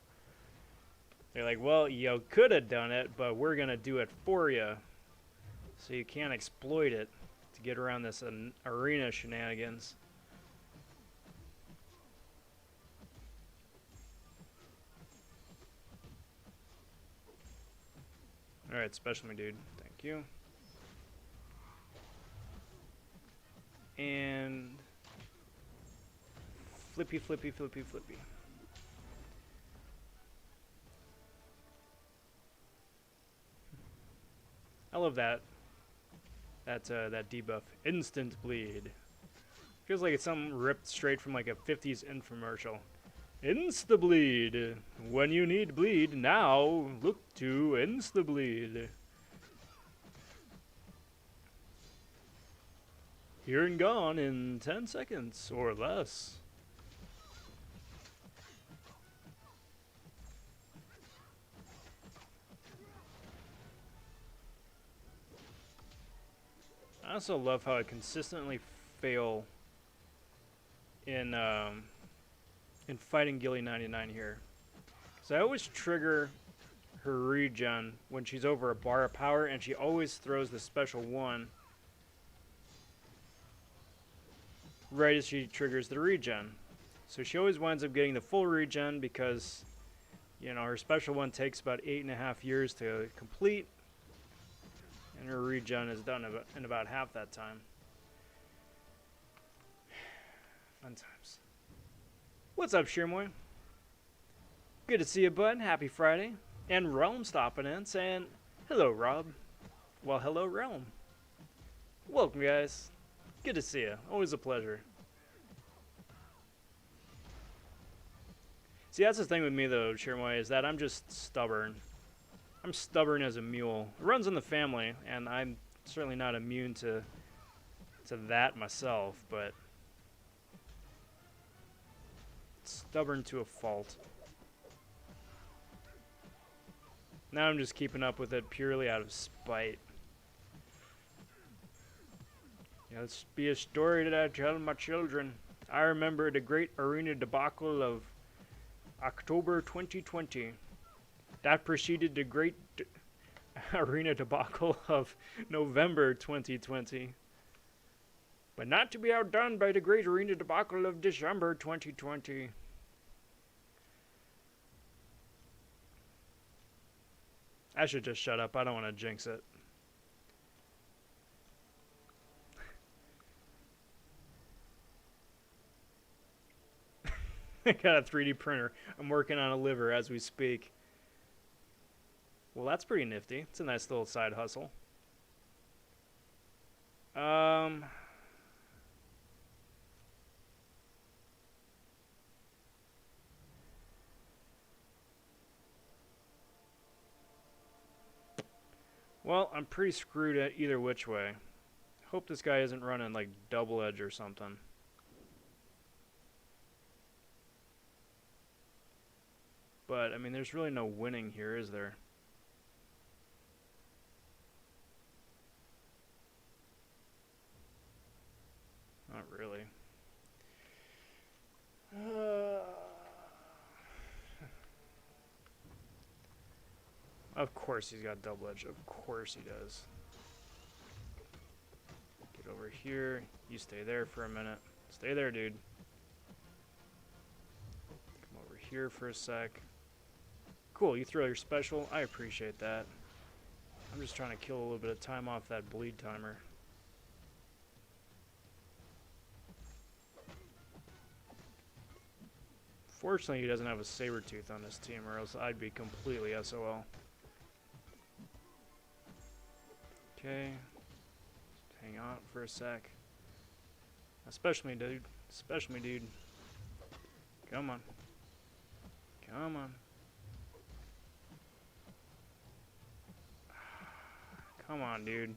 [SPEAKER 1] They're like, well, you could have done it, but we're gonna do it for you, so you can't exploit it to get around this Arena shenanigans. Alright, special me, dude. Thank you. And flippy, flippy, flippy, flippy. I love that debuff. Instant bleed. Feels like it's something ripped straight from like a 50s infomercial. Insta-bleed. When you need bleed, now look to Insta-bleed. Here and gone in 10 seconds or less. I also love how I consistently fail in fighting Gilly 99 here. So I always trigger her regen when she's over a bar of power, and she always throws the special one right as she triggers the regen. So she always winds up getting the full regen because, her special one takes about 8.5 years to complete, and her regen is done in about half that time. Fun times. What's up, Sheermoy? Good to see you, bud. Happy Friday. And Realm stopping in saying, hello, Rob. Well, hello, Realm. Welcome, guys. Good to see you. Always a pleasure. See, that's the thing with me, though, Sheermoy, is that I'm just stubborn. I'm stubborn as a mule. It runs in the family, and I'm certainly not immune to that myself, but stubborn to a fault. Now I'm just keeping up with it purely out of spite. It's be a story that I tell my children. I remember the great arena debacle of October 2020. That preceded the great arena debacle of November 2020. But not to be outdone by the great arena debacle of December 2020. I should just shut up. I don't want to jinx it. I got a 3D printer. I'm working on a liver as we speak. Well, that's pretty nifty. It's a nice little side hustle. Well, I'm pretty screwed at either which way. Hope this guy isn't running like double edge or something. But, I mean, there's really no winning here, is there? Not really. Of course he's got double edge. Of course he does. Get over here. You stay there for a minute. Stay there, dude. Come over here for a sec. Cool, you throw your special. I appreciate that. I'm just trying to kill a little bit of time off that bleed timer. Fortunately, he doesn't have a saber tooth on this team, or else I'd be completely SOL. Okay. Just hang on for a sec. Especially me, dude. Especially me, dude. Come on. Come on. Come on, dude.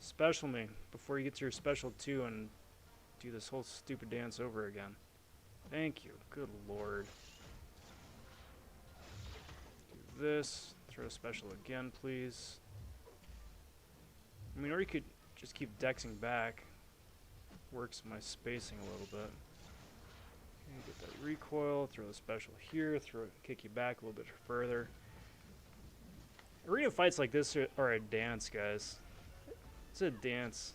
[SPEAKER 1] Special me before you get to your special 2 and do this whole stupid dance over again. Thank you. Good lord. Do this. Throw special again, please. I mean, or you could just keep dexing back. Works my spacing a little bit. Okay, get that recoil. Throw the special here. Kick you back a little bit further. Arena fights like this are a dance, guys. It's a dance.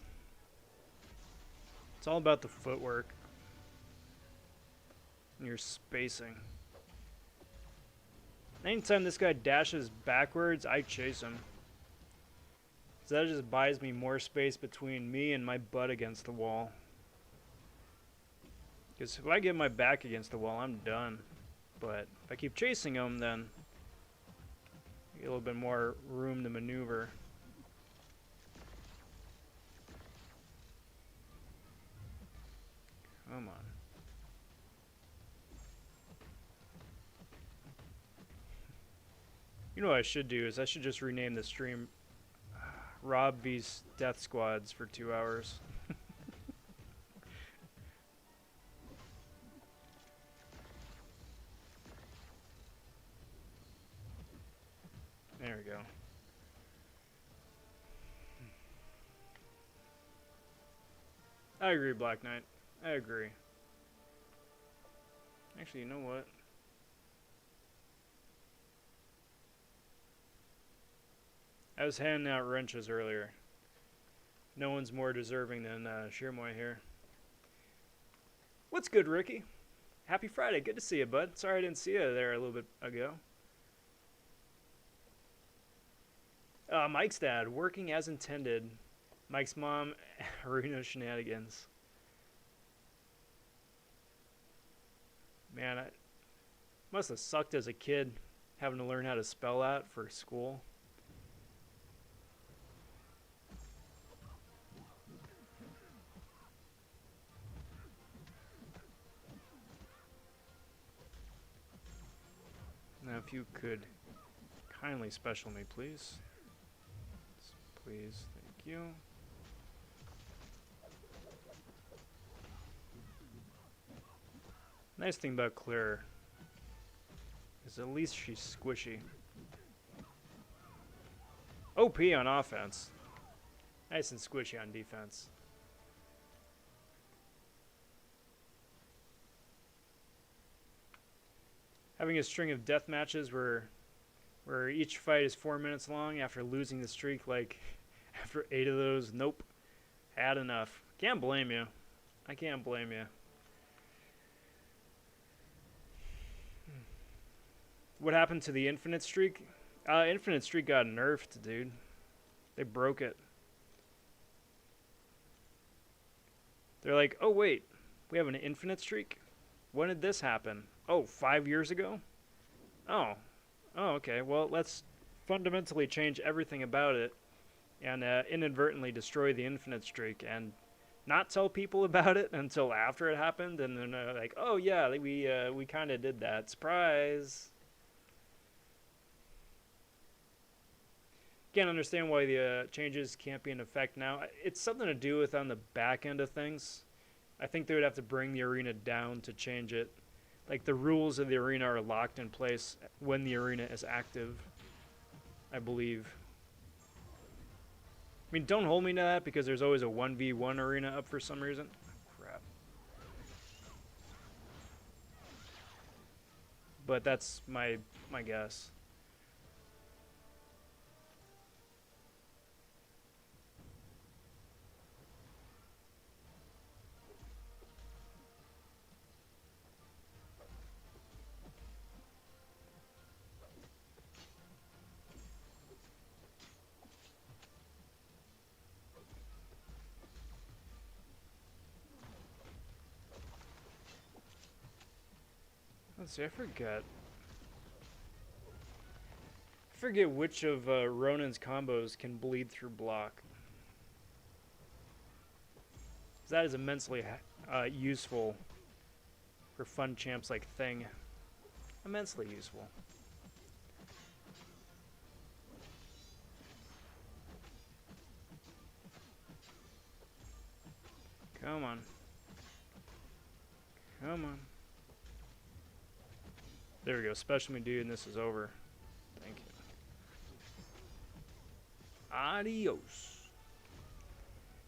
[SPEAKER 1] It's all about the footwork and your spacing. Anytime this guy dashes backwards, I chase him. So that just buys me more space between me and my butt against the wall. Because if I get my back against the wall, I'm done. But if I keep chasing him, then I get a little bit more room to maneuver. Come on. You know what I should do is I should just rename the stream Rob vs Death Squads for 2 hours. There we go. I agree, Black Knight. I agree. Actually, you know what? I was handing out wrenches earlier. No one's more deserving than Shirmoy here. What's good, Ricky? Happy Friday. Good to see you, bud. Sorry I didn't see you there a little bit ago. Mike's dad, working as intended. Mike's mom, arena shenanigans. Man, I must have sucked as a kid having to learn how to spell that for school. Now, if you could kindly special me, please. Please, thank you. Nice thing about Claire is at least she's squishy. OP on offense. Nice and squishy on defense. Having a string of death matches where each fight is 4 minutes long after losing the streak, like after 8 of those, nope, had enough. Can't blame you. I can't blame you. What happened to the infinite streak? Infinite streak got nerfed, dude. They broke it. They're like, oh wait, we have an infinite streak? When did this happen? Oh, 5 years ago? Oh, okay. Well, let's fundamentally change everything about it and inadvertently destroy the infinite streak and not tell people about it until after it happened. And then like, oh yeah, we kind of did that. Surprise. Can't understand why the changes can't be in effect now. It's something to do with on the back end of things. I think they would have to bring the arena down to change it. Like the rules of the arena are locked in place when the arena is active, I believe. I mean, don't hold me to that because there's always a 1v1 arena up for some reason. Crap. But that's my guess. Let's see, I forget which of Ronin's combos can bleed through block. That is immensely useful for fun champs like Thing. Immensely useful. Come on. Come on. There we go. Special me, dude, and this is over. Thank you. Adios.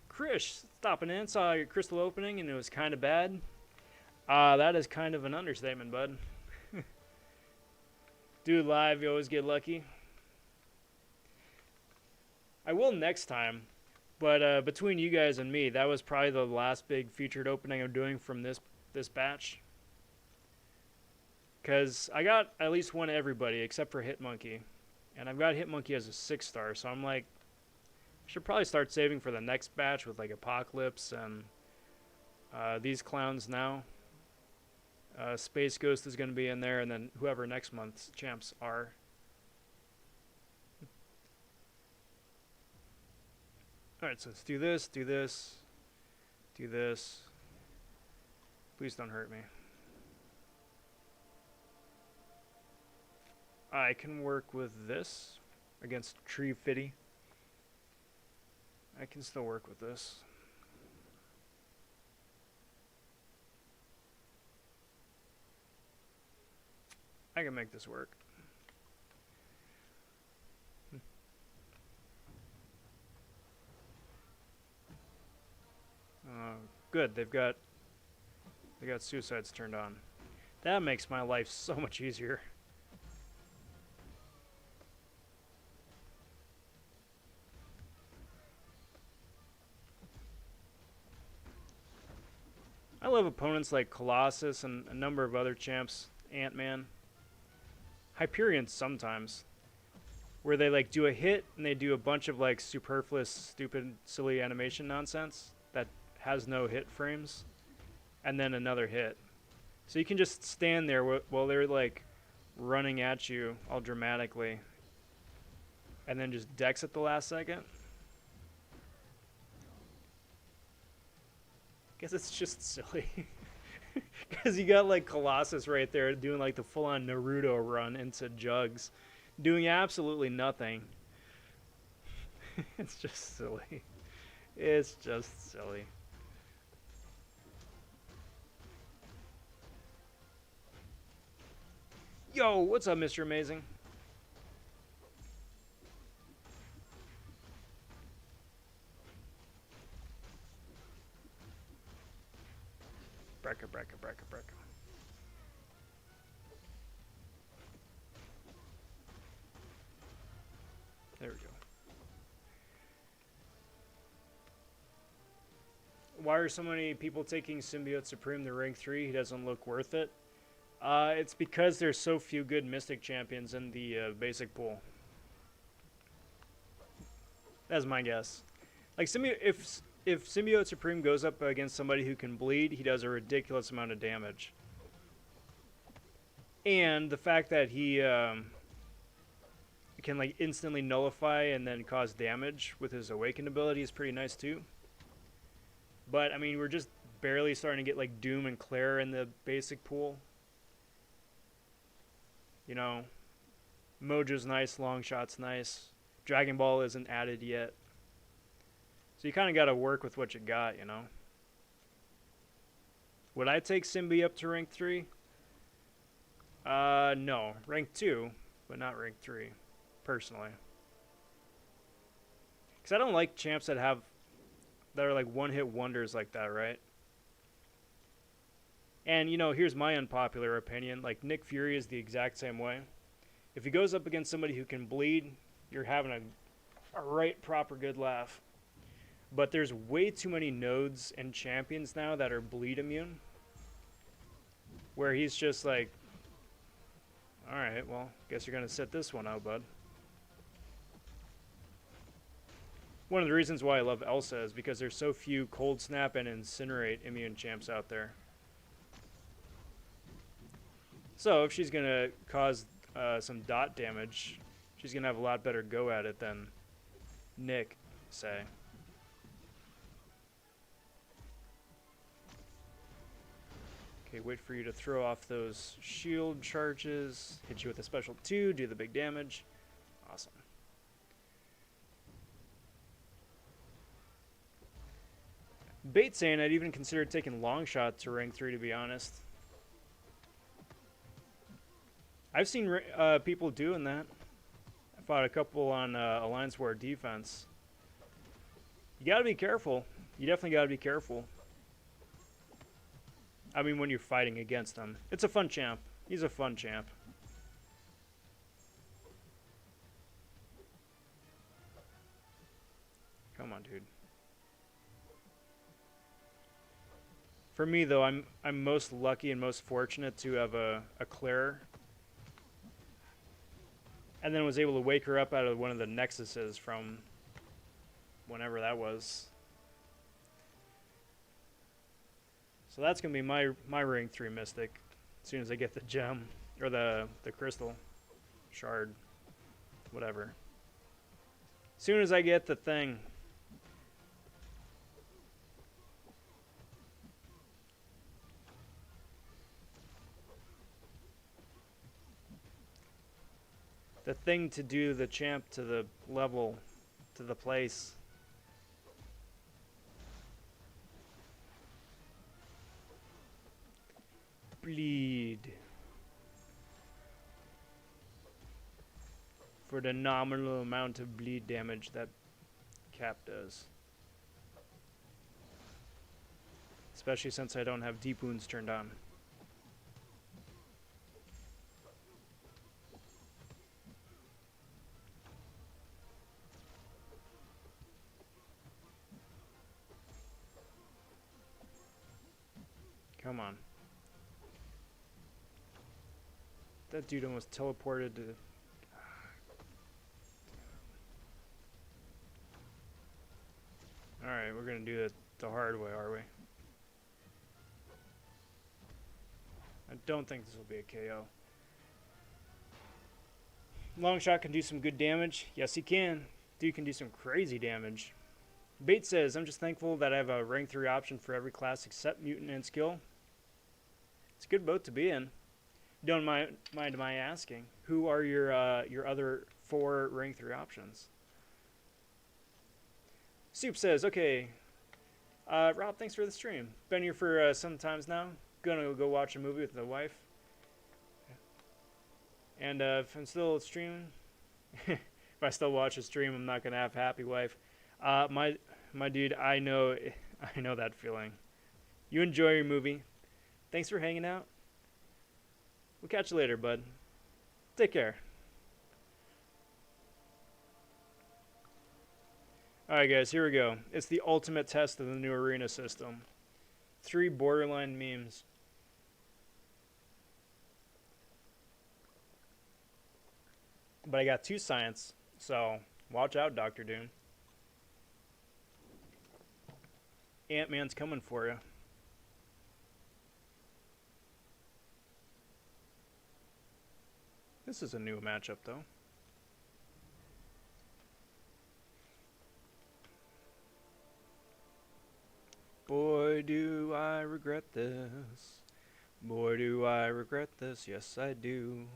[SPEAKER 1] Krish, stopping in, saw your crystal opening, and it was kind of bad. That is kind of an understatement, bud. Dude, live, you always get lucky. I will next time, but between you guys and me, that was probably the last big featured opening I'm doing from this batch. Because I got at least one everybody except for Hitmonkey. And I've got Hitmonkey as a 6-star, so I'm like, I should probably start saving for the next batch with like Apocalypse and these clowns now. Space Ghost is going to be in there, and then whoever next month's champs are. Alright, so let's do this, do this, do this. Please don't hurt me. I can work with this against Tree Fitty. I can still work with this. I can make this work. Good, they got suicides turned on. That makes my life so much easier. I love opponents like Colossus and a number of other champs, Ant-Man, Hyperion sometimes, where they like do a hit and they do a bunch of like superfluous, stupid, silly animation nonsense that has no hit frames, and then another hit. So you can just stand there while they're like running at you all dramatically, and then just dex at the last second. Guess it's just silly. Because you got like Colossus right there doing like the full-on Naruto run into Jugs, doing absolutely nothing. It's just silly. It's just silly. Yo, what's up, Mr. Amazing? Brecka. There we go. Why are so many people taking Symbiote Supreme to rank 3? He doesn't look worth it. It's because there's so few good Mystic champions in the basic pool. That's my guess. Like if Symbiote Supreme goes up against somebody who can bleed, he does a ridiculous amount of damage. And the fact that he can like instantly nullify and then cause damage with his Awakened ability is pretty nice too. But I mean, we're just barely starting to get like Doom and Claire in the basic pool. You know, Mojo's nice, Longshot's nice, Dragon Ball isn't added yet. So you kind of got to work with what you got, you know. Would I take Simbi up to rank 3? No. Rank 2, but not rank 3, personally. Because I don't like champs that are like one-hit wonders like that, right? And, you know, here's my unpopular opinion. Like, Nick Fury is the exact same way. If he goes up against somebody who can bleed, you're having a right proper good laugh. But there's way too many nodes and champions now that are bleed immune. Where he's just like, alright, well, guess you're going to sit this one out, bud. One of the reasons why I love Elsa is because there's so few Cold Snap and Incinerate immune champs out there. So if she's going to cause some dot damage, she's going to have a lot better go at it than Nick, say. Okay, wait for you to throw off those shield charges. Hit you with a special 2, do the big damage. Awesome. Bait saying I'd even consider taking Longshot to rank 3, to be honest. I've seen people doing that. I fought a couple on Alliance War defense. You gotta be careful. You definitely gotta be careful. I mean, when you're fighting against him. It's a fun champ. He's a fun champ. Come on, dude. For me, though, I'm most lucky and most fortunate to have a Claire. And then was able to wake her up out of one of the Nexuses from whenever that was. So that's going to be my rank 3 Mystic as soon as I get the gem, or the crystal shard, whatever. As soon as I get the thing. The thing to do the champ to the level, to the place. Bleed. For the nominal amount of bleed damage that Cap does. Especially since I don't have deep wounds turned on. Come on. That dude almost teleported to... Alright, we're gonna do it the hard way, are we? I don't think this will be a KO. Longshot can do some good damage. Yes, he can. Dude can do some crazy damage. Bait says, I'm just thankful that I have a rank 3 option for every class except mutant and skill. It's a good boat to be in. Don't mind my asking. Who are your other 4 rank 3 options? Soup says, okay. Rob, thanks for the stream. Been here for some times now. Gonna go watch a movie with the wife. And if I'm still streaming, if I still watch a stream, I'm not gonna have a happy wife. My dude, I know that feeling. You enjoy your movie. Thanks for hanging out. We'll catch you later, bud. Take care. Alright guys, here we go. It's the ultimate test of the new arena system. 3 borderline memes. But I got 2 science, so watch out, Dr. Doom. Ant-Man's coming for you. This is a new matchup, though. Boy, do I regret this. Boy, do I regret this. Yes, I do.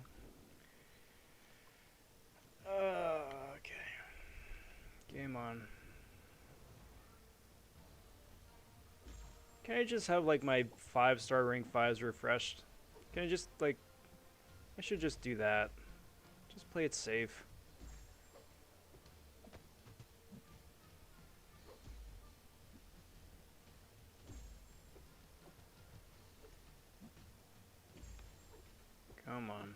[SPEAKER 1] Okay. Game on. Can I just have like my 5-star rank 5s refreshed? Can I just like, I should just do that. Just play it safe. Come on.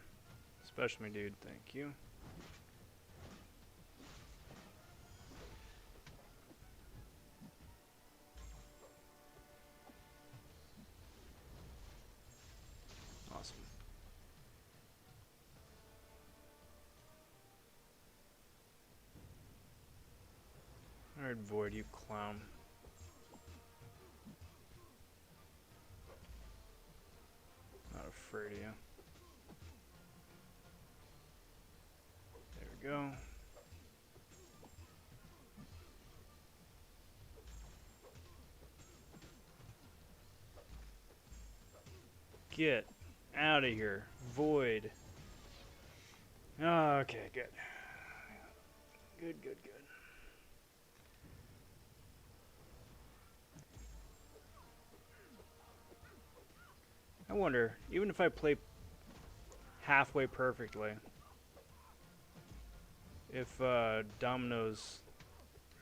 [SPEAKER 1] Especially me, dude. Thank you. Awesome. Alright, Void, you clown. Not afraid of you. There we go. Get out of here, Void. Oh, okay, good. Good, good, good. I wonder, even if I play halfway perfectly, if Domino's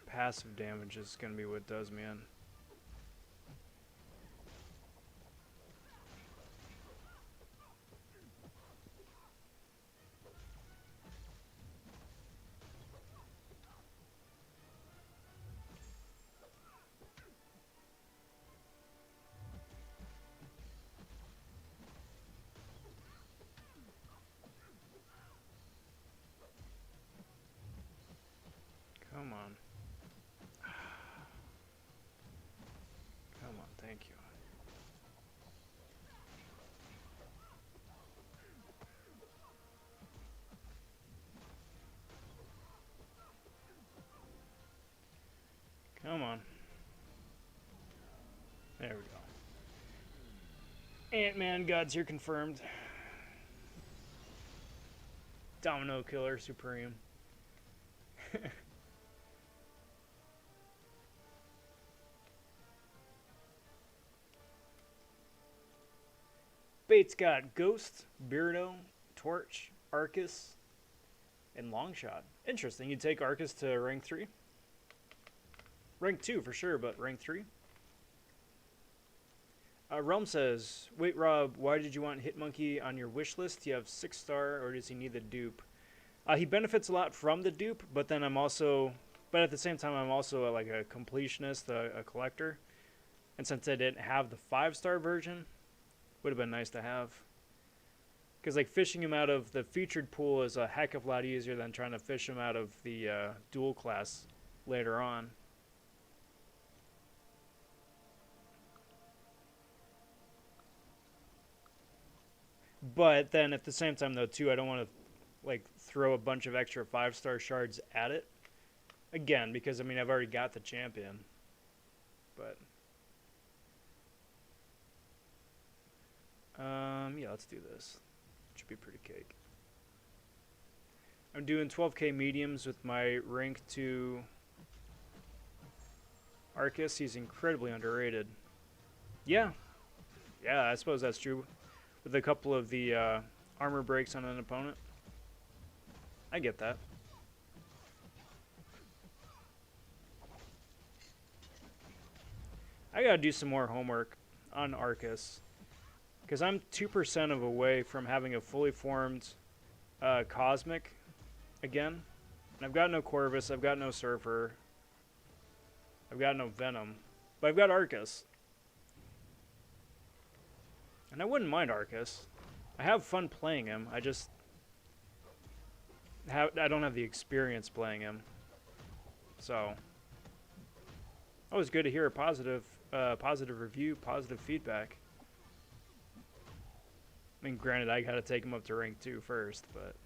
[SPEAKER 1] passive damage is going to be what does me in. Come on. Come on, thank you. Come on. There we go. Ant-Man gods here confirmed. Domino Killer Supreme. Bates got Ghost, Beardo, Torch, Arcus, and Longshot. Interesting. You take Arcus to rank 3? Rank 2 for sure, but rank 3? Realm says, wait, Rob, why did you want Hitmonkey on your wish list? Do you have 6-star, or does he need the dupe? He benefits a lot from the dupe, but then I'm also, but at the same time, I'm also like a completionist, a collector. And since I didn't have the 5-star version, would have been nice to have. Because like fishing him out of the featured pool is a heck of a lot easier than trying to fish him out of the dual class later on. But then at the same time though too, I don't want to like throw a bunch of extra 5-star shards at it. Again, because I mean I've already got the champion. But yeah, let's do this. Should be pretty cake. I'm doing 12k mediums with my rank 2 Arcus. He's incredibly underrated. Yeah. Yeah, I suppose that's true. With a couple of the armor breaks on an opponent. I get that. I gotta do some more homework on Arcus. Because I'm 2% of away from having a fully formed Cosmic again. And I've got no Corvus, I've got no Surfer. I've got no Venom. But I've got Arcus. And I wouldn't mind Arcus. I have fun playing him. I just I don't have the experience playing him. So always good to hear a positive review, positive feedback. I mean, granted, I gotta take him up to rank 2 first, but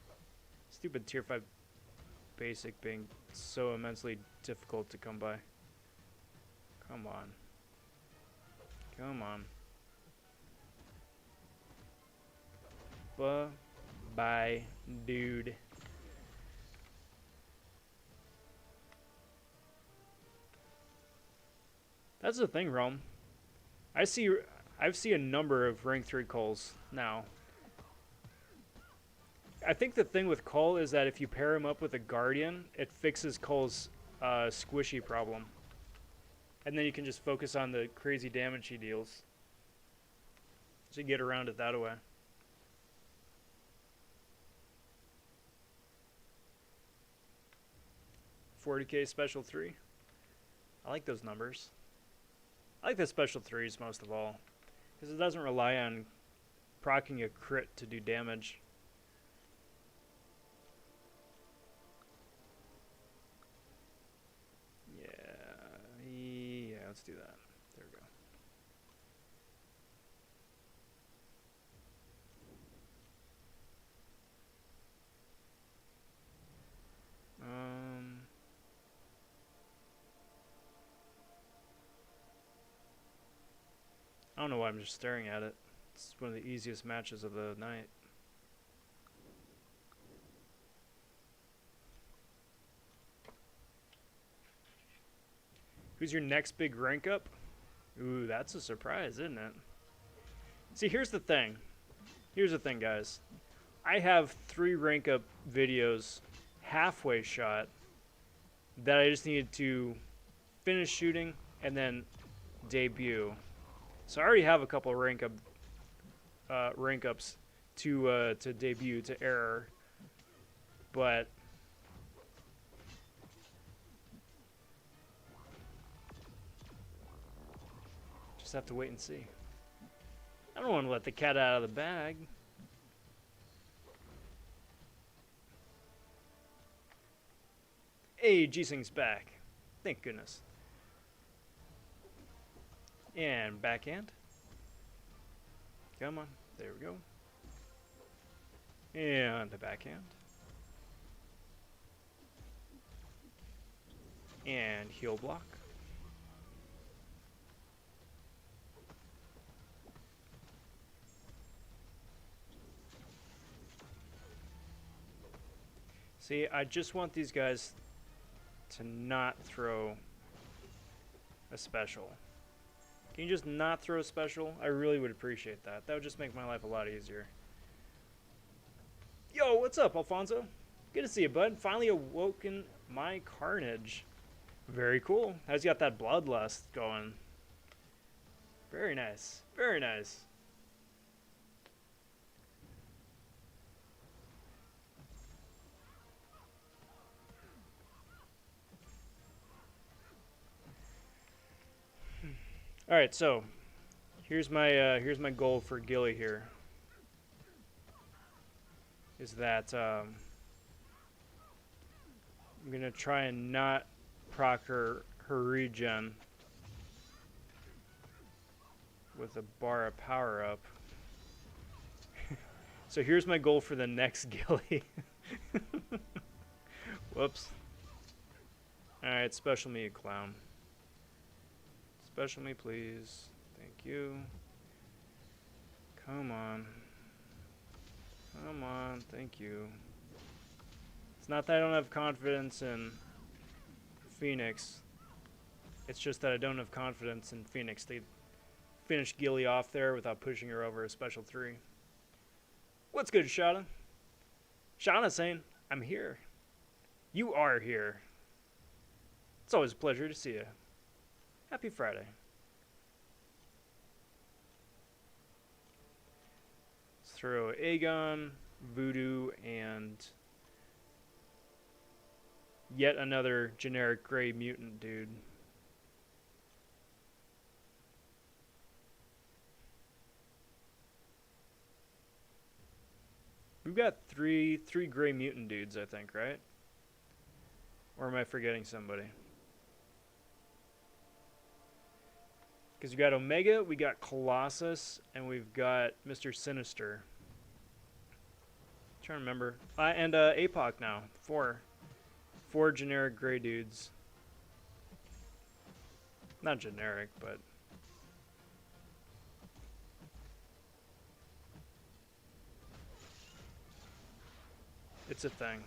[SPEAKER 1] stupid tier 5 basic being so immensely difficult to come by. Come on. Come on. Bye, dude. That's the thing, Rome. I see a number of rank 3 Coles now. I think the thing with Cole is that if you pair him up with a Guardian, it fixes Cole's squishy problem. And then you can just focus on the crazy damage he deals. So you get around it that way. $40K special 3. I like those numbers. I like the special 3s most of all, because it doesn't rely on proccing a crit to do damage. Yeah, let's do that. There we go. I don't know why I'm just staring at it. It's one of the easiest matches of the night. Who's your next big rank up? Ooh, that's a surprise, isn't it? See, here's the thing. Here's the thing, guys. I have 3 rank up videos halfway shot that I just needed to finish shooting and then debut. So I already have a couple of rank ups to debut, to error, but just have to wait and see. I don't want to let the cat out of the bag. Hey, G-Sing's back. Thank goodness. And backhand. Come on. There we go. And the backhand. And heel block. See, I just want these guys to not throw a special. Can you just not throw a special? I really would appreciate that. That would just make my life a lot easier. Yo, what's up, Alfonso? Good to see you, bud. Finally awoken my carnage. Very cool. How's you got that bloodlust going? Very nice. Very nice. All right, so here's my goal for Gilly here. Is that I'm gonna try and not proc her regen with a bar of power up. So here's my goal for the next Gilly. Whoops. All right, special me, you clown. Special me, please. Thank you. Come on. Come on. Thank you. It's not that I don't have confidence in Phoenix. It's just that I don't have confidence in Phoenix. They finished Gilly off there without pushing her over a special 3. What's good, Shauna? Shauna's saying, I'm here. You are here. It's always a pleasure to see you. Happy Friday. Let's throw Aegon, Voodoo, and yet another generic gray mutant dude. We've got three gray mutant dudes, I think, right? Or am I forgetting somebody? Because we got Omega, we got Colossus, and we've got Mr. Sinister. I'm trying to remember. And APOC now. Four generic gray dudes. Not generic, but... it's a thing.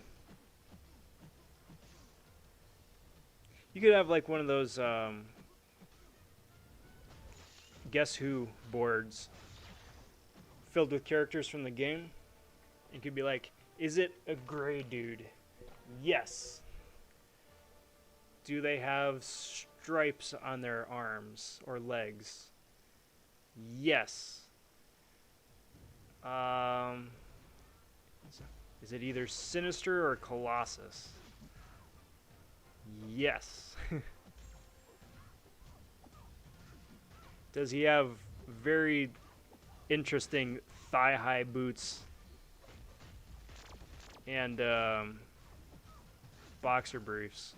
[SPEAKER 1] You could have like one of those... Guess Who boards filled with characters from the game. You could be like, is it a gray dude? Yes. Do they have stripes on their arms or legs? Yes. Is it either Sinister or Colossus? Yes. Does he have very interesting thigh-high boots and boxer briefs?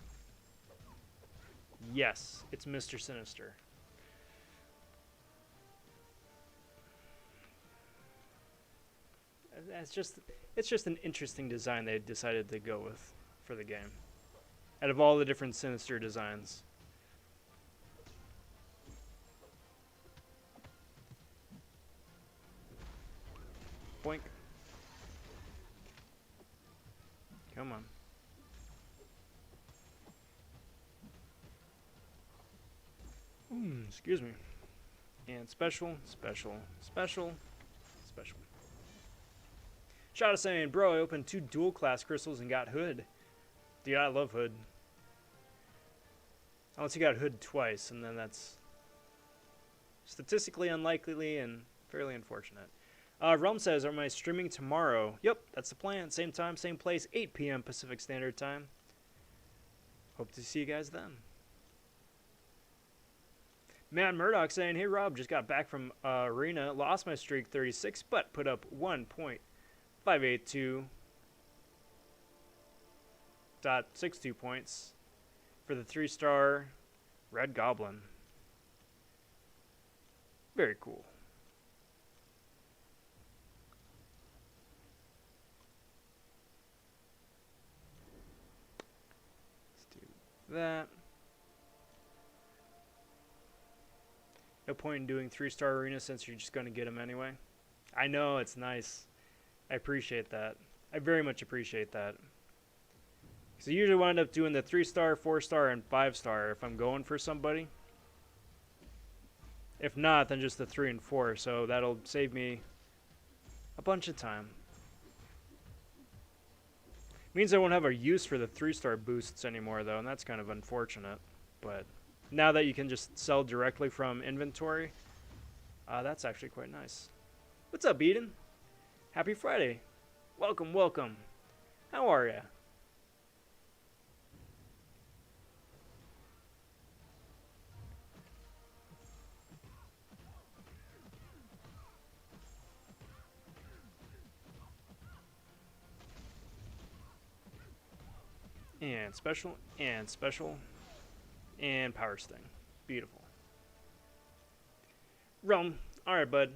[SPEAKER 1] Yes, it's Mr. Sinister. It's just an interesting design they decided to go with for the game. Out of all the different Sinister designs. Boink. Come on. Excuse me. And special, special, special, special. Shot is saying, bro, I opened 2 dual class crystals and got Hood. Dude, I love Hood. Unless you got Hood twice, and then that's statistically unlikely and fairly unfortunate. Realm says, am I streaming tomorrow? Yep, that's the plan. Same time, same place, 8 p.m. Pacific Standard Time. Hope to see you guys then. Matt Murdoch saying, hey Rob, just got back from Arena, lost my streak 36, but put up 1.582.62 points for the 3-star Red Goblin. Very cool. Let's do that. No point in doing 3-star arena since you're just going to get them anyway. I know, it's nice. I appreciate that. I very much appreciate that. Because I usually wind up doing the 3-star, 4-star, and 5-star if I'm going for somebody. If not, then just the 3 and 4. So that'll save me a bunch of time. Means I won't have a use for the 3-star boosts anymore, though, and that's kind of unfortunate. But now that you can just sell directly from inventory, that's actually quite nice. What's up, Eden? Happy Friday. Welcome, welcome. How are ya? And special, and special, and power sting. Beautiful. Realm. Alright, bud.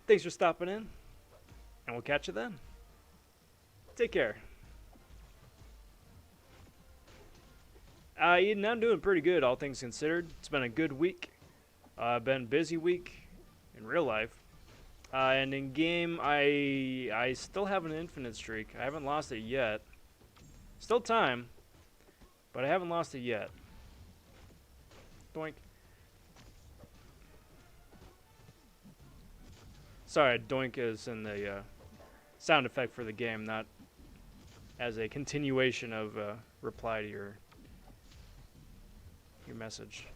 [SPEAKER 1] Thanks for stopping in. And we'll catch you then. Take care. Eden, I'm doing pretty good, all things considered. It's been a good week. Been a busy week in real life. And in game, I still have an infinite streak. I haven't lost it yet. Still time, but I haven't lost it yet. Doink. Sorry, doink is in the sound effect for the game, not as a continuation of reply to your message.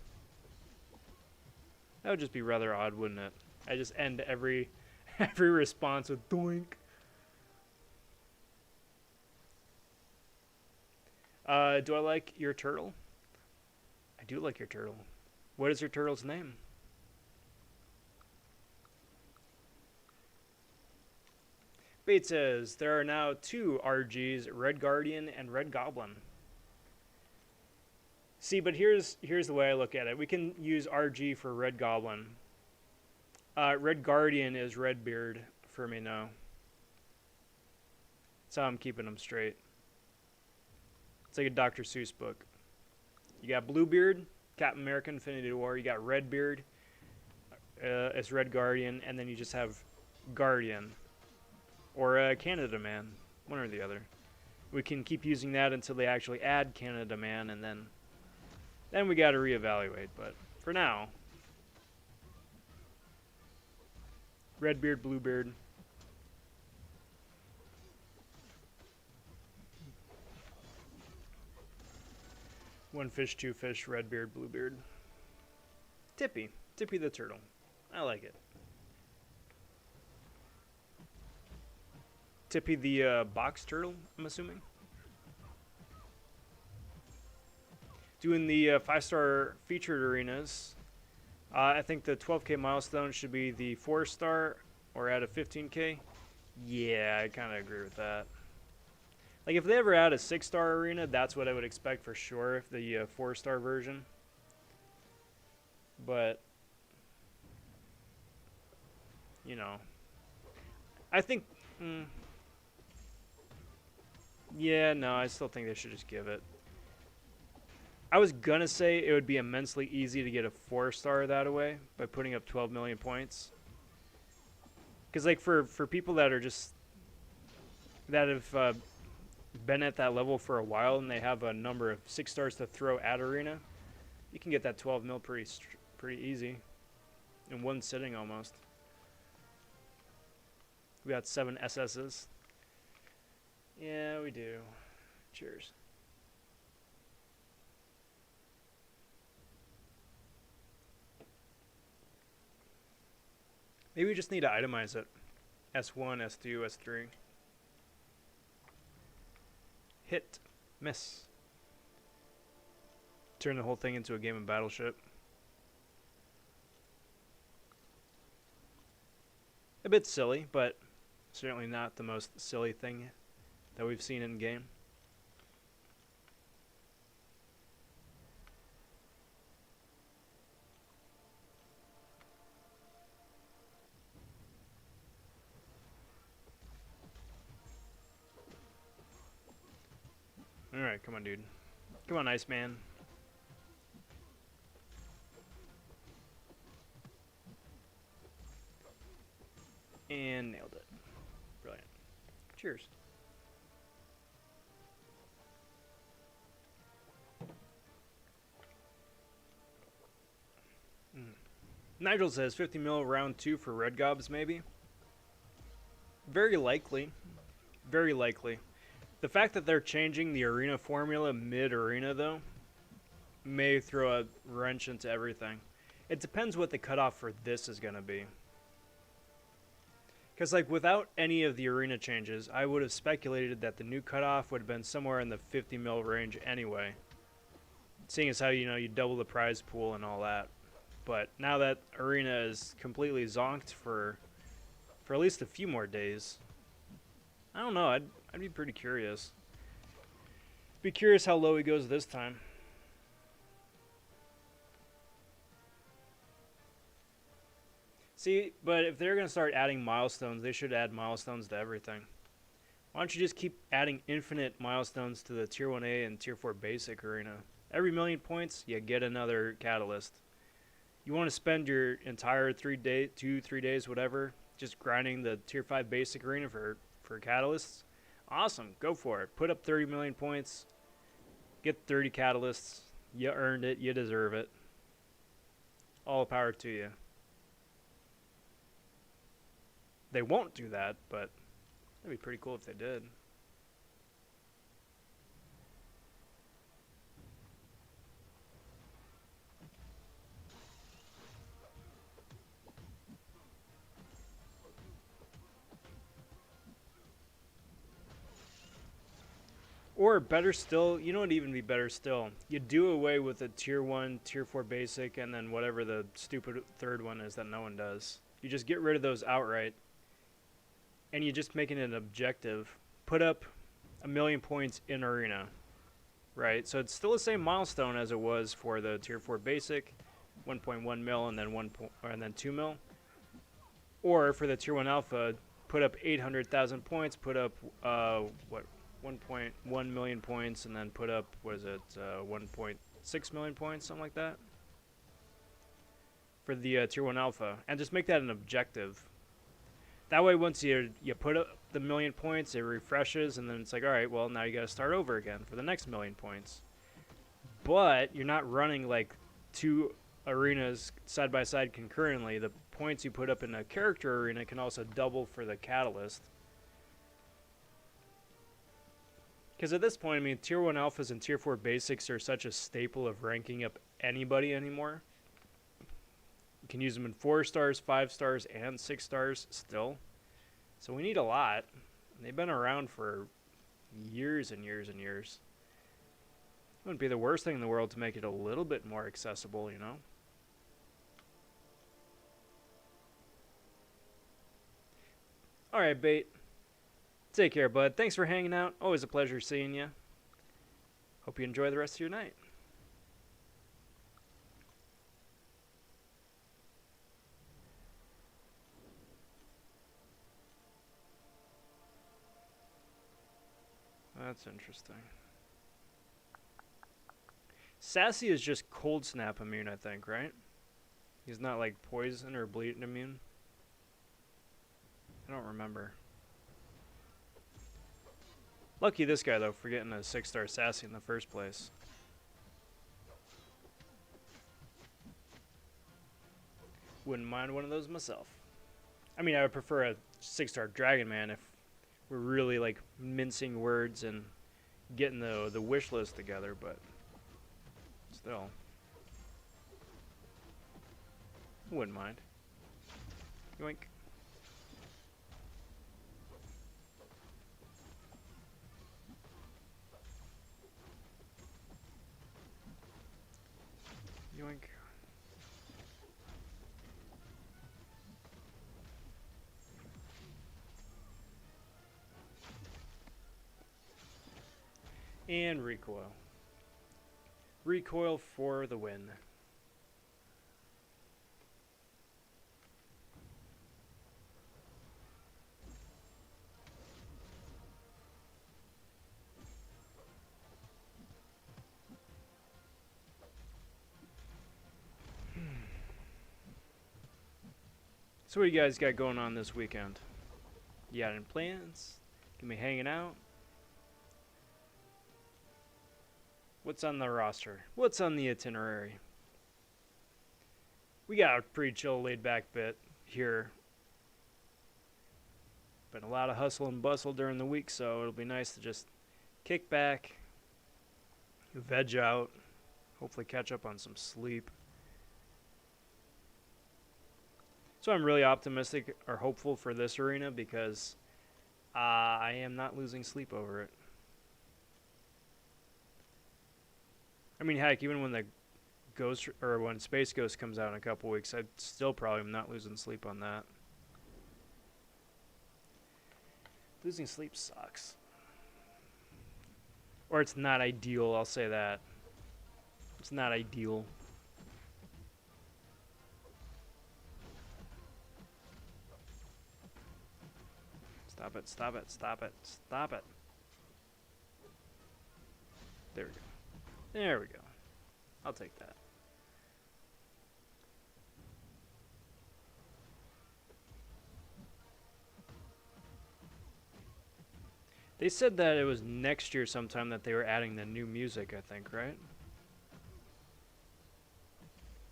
[SPEAKER 1] That would just be rather odd, wouldn't it? I just end every response with doink. Do I like your turtle? I do like your turtle. What is your turtle's name? Bait says, there are now 2 RGs, Red Guardian and Red Goblin. See, but here's the way I look at it. We can use RG for Red Goblin. Red Guardian is Redbeard for me now. That's how I'm keeping them straight. It's like a Dr. Seuss book. You got Bluebeard, Captain America Infinity War. You got Redbeard as Red Guardian. And then you just have Guardian. Or Canada Man. One or the other. We can keep using that until they actually add Canada Man. And then we got to reevaluate. But for now, Redbeard, Bluebeard. One fish, two fish, Redbeard, Bluebeard. Tippy. Tippy the turtle. I like it. Tippy the box turtle, I'm assuming. Doing the 5-star featured arenas. I think the 12K milestone should be the 4-star or add a 15K. Yeah, I kind of agree with that. Like, if they ever add a 6-star arena, that's what I would expect for sure, if the 4-star version. But, you know, I think, yeah, no, I still think they should just give it. I was gonna say it would be immensely easy to get a 4-star that way by putting up 12 million points. Because, like, for people that are just, that have been at that level for a while and they have a number of 6 stars to throw at arena, you can get that 12 mil pretty easy in one sitting almost. We got 7 SS's. Yeah, we do. Cheers. Maybe we just need to itemize it. S1, S2, S3. Hit. Miss. Turn the whole thing into a game of Battleship. A bit silly, but certainly not the most silly thing that we've seen in game. Alright, come on, dude. Come on, Iceman. And nailed it. Brilliant. Cheers. Nigel says 50 mil round 2 for Red Gobs, maybe? Very likely. Very likely. The fact that they're changing the arena formula mid-arena, though, may throw a wrench into everything. It depends what the cutoff for this is going to be. Because, like, without any of the arena changes, I would have speculated that the new cutoff would have been somewhere in the 50 mil range anyway. Seeing as how, you know, you double the prize pool and all that. But now that arena is completely zonked for at least a few more days, I don't know, I'd be pretty curious. Be curious how low he goes this time. See, but if they're going to start adding milestones, they should add milestones to everything. Why don't you just keep adding infinite milestones to the Tier 1A and Tier 4 Basic Arena? Every million points, you get another catalyst. You want to spend your entire 3 days, whatever, just grinding the Tier 5 Basic Arena for catalysts? Awesome, go for it. Put up 30 million points, get 30 catalysts. You earned it, you deserve it. All power to you. They won't do that, but that'd be pretty cool if they did. Or better still, you know what would even be better still? You do away with the Tier 1, Tier 4 Basic, and then whatever the stupid third one is that no one does. You just get rid of those outright. And you just make it an objective. Put up 1 million points in arena, right? So it's still the same milestone as it was for the Tier 4 Basic, 1.1 mil and then 2 mil. Or for the Tier 1 Alpha, put up 800,000 points, put up 1.1 million points, and then put up 1.6 million points, something like that, for the Tier 1 Alpha, and just make that an objective. That way, once you put up the 1 million points, it refreshes, and then it's like, all right, well, now you got to start over again for the next 1 million points. But you're not running like 2 arenas side by side concurrently. The points you put up in a character arena can also double for the catalyst. Because at this point, I mean, Tier 1 Alphas and Tier 4 Basics are such a staple of ranking up anybody anymore. You can use them in 4 stars, 5 stars, and 6 stars still. So we need a lot. They've been around for years and years and years. It wouldn't be the worst thing in the world to make it a little bit more accessible, you know? Alright, Bait. Take care, bud. Thanks for hanging out. Always a pleasure seeing you. Hope you enjoy the rest of your night. That's interesting. Sassy is just cold snap immune, I think, right? He's not like poison or bleed immune. I don't remember. Lucky this guy, though, for getting a 6-star Sassy in the first place. Wouldn't mind one of those myself. I mean, I would prefer a 6-star Dragon Man if we're really, like, mincing words and getting the wish list together, but still. Wouldn't mind. Yoink. Yoink. And recoil. Recoil for the win. So what do you guys got going on this weekend? You got any plans? Gonna be hanging out? What's on the roster? What's on the itinerary? We got a pretty chill, laid-back bit here. Been a lot of hustle and bustle during the week, so it'll be nice to just kick back, veg out, hopefully catch up on some sleep. So I'm really optimistic or hopeful for this arena because I am not losing sleep over it. I mean, heck, even when the Ghost or when Space Ghost comes out in a couple weeks, I still probably am not losing sleep on that. Losing sleep sucks. Or it's not ideal, I'll say that. It's not ideal. Stop it, stop it, stop it, stop it. There we go. There we go. I'll take that. They said that it was next year sometime that they were adding the new music, I think, right?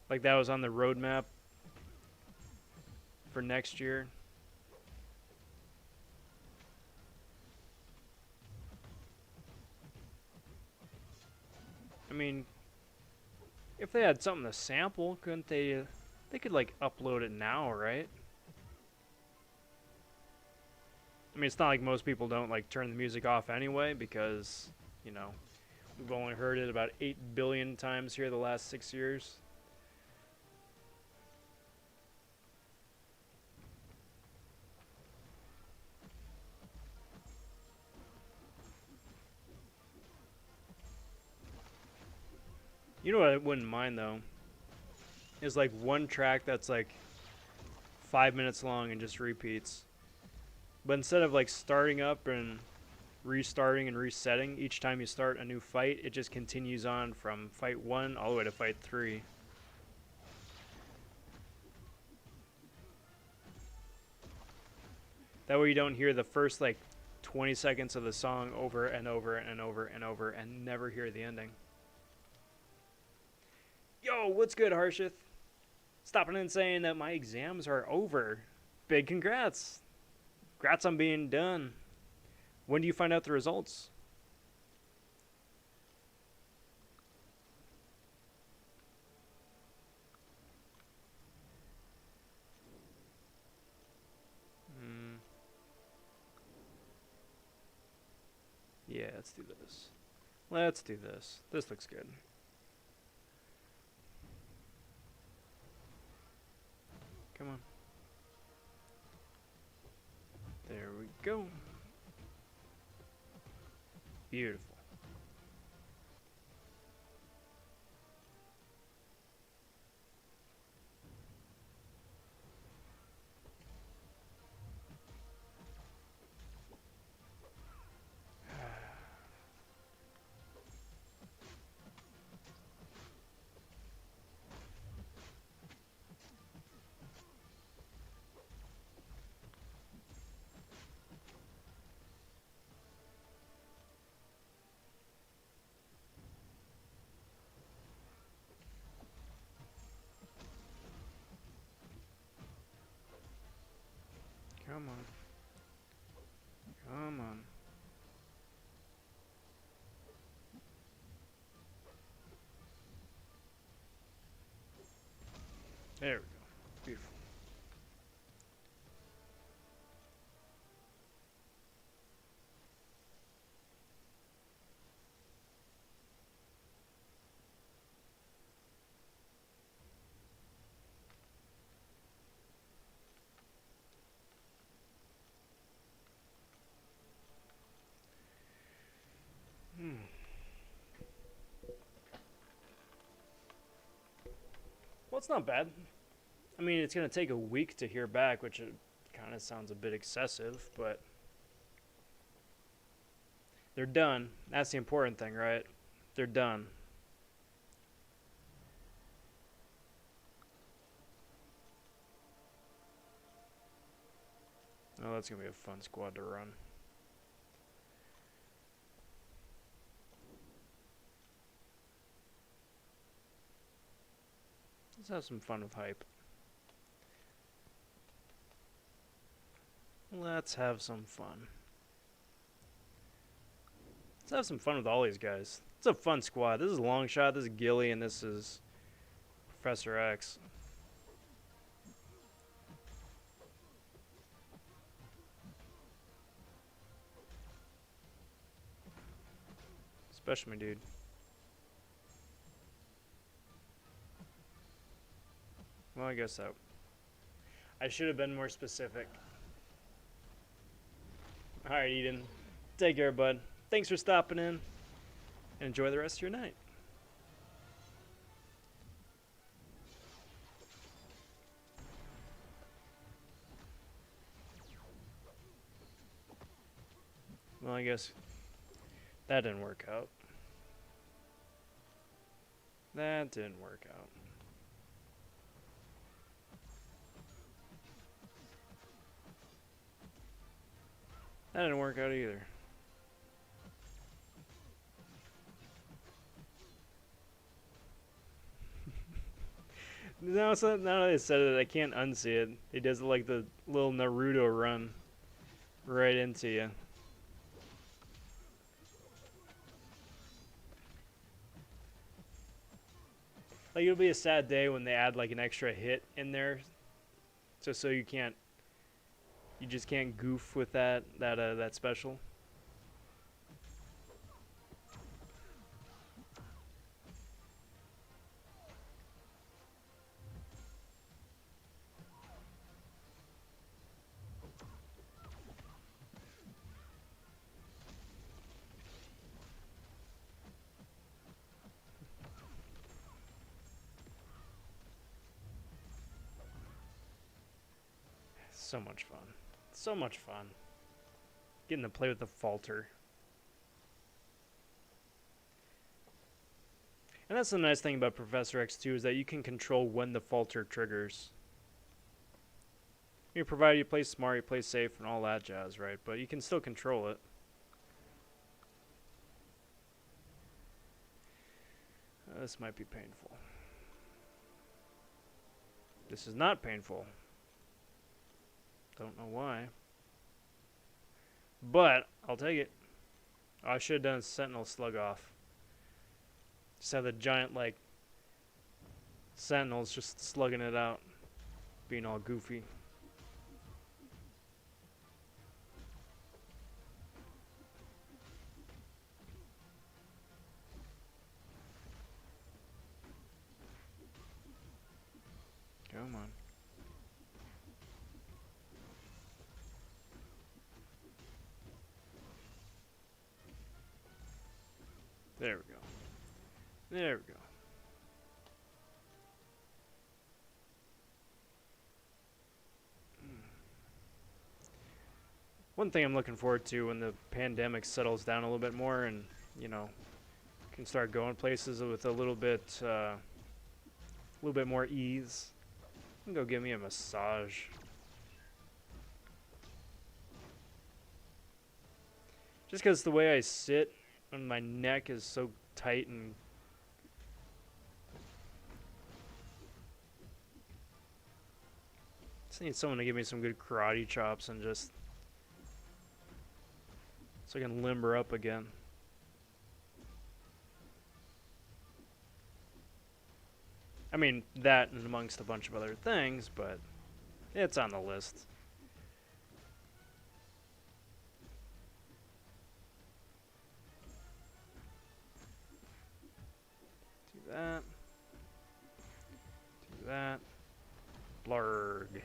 [SPEAKER 1] Like that was on the roadmap for next year. I mean, if they had something to sample, couldn't they? They could like upload it now, right? I mean, it's not like most people don't like turn the music off anyway because, you know, we've only heard it about 8 billion times here the last 6 years. You know what I wouldn't mind though? Is like one track that's like 5 minutes long and just repeats. But instead of like starting up and restarting and resetting each time you start a new fight, it just continues on from fight 1 all the way to fight 3. That way you don't hear the first like 20 seconds of the song over and over and over and over and never hear the ending. Yo, what's good, Harshith? stopping in and saying that my exams are over. Big congrats. Congrats on being done. When do you find out the results? Yeah, let's do this. Let's do this. This looks good. Come on. There we go. Beautiful. Come on. Come on. There we go. Beautiful. Well, it's not bad. I mean, it's going to take a week to hear back, which kind of sounds a bit excessive, but they're done. That's the important thing, right? They're done. Oh, that's going to be a fun squad to run. Let's have some fun with hype. Let's have some fun. Let's have some fun with all these guys. It's a fun squad. This is Longshot, this is Gilly, and this is Professor X. Especially my dude. Well, I guess so. I should have been more specific. Alright, Eden. Take care, bud. Thanks for stopping in. And enjoy the rest of your night. Well, I guess that didn't work out. That didn't work out. That didn't work out either. No, it's not, now that I said it, I can't unsee it. He does like the little Naruto run right into you. Like, it'll be a sad day when they add like an extra hit in there, just so you just can't goof with that special. So much fun. So much fun. Getting to play with the falter. And that's the nice thing about Professor X2 is that you can control when the falter triggers. You provide you play smart, you play safe, and all that jazz, right? But you can still control it. This might be painful. This is not painful. Don't know why. But, I'll take it. Oh, I should have done a Sentinel slug off. Just have the giant, like, Sentinels just slugging it out. Being all goofy. Come on. There we go. There we go. One thing I'm looking forward to when the pandemic settles down a little bit more and, you know, can start going places with a little bit more ease. I can go give me a massage. Just because the way I sit and my neck is so tight and just need someone to give me some good karate chops and just so I can limber up again. I mean, that and amongst a bunch of other things, but it's on the list. Do that. Do that. Blurg.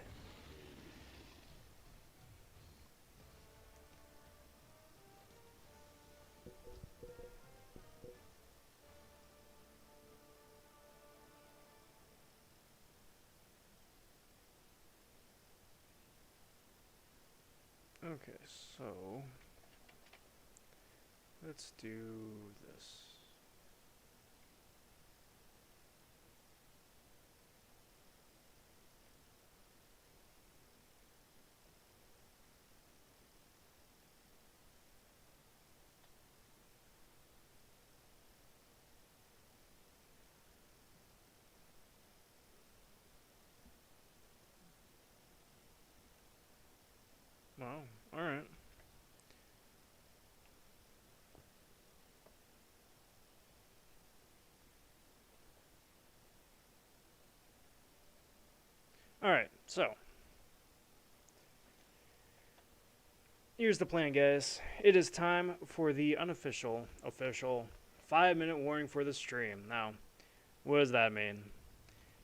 [SPEAKER 1] Okay, so let's do this. Well, all right. All right, so here's the plan, guys. It is time for the official 5-minute warning for the stream. Now, what does that mean?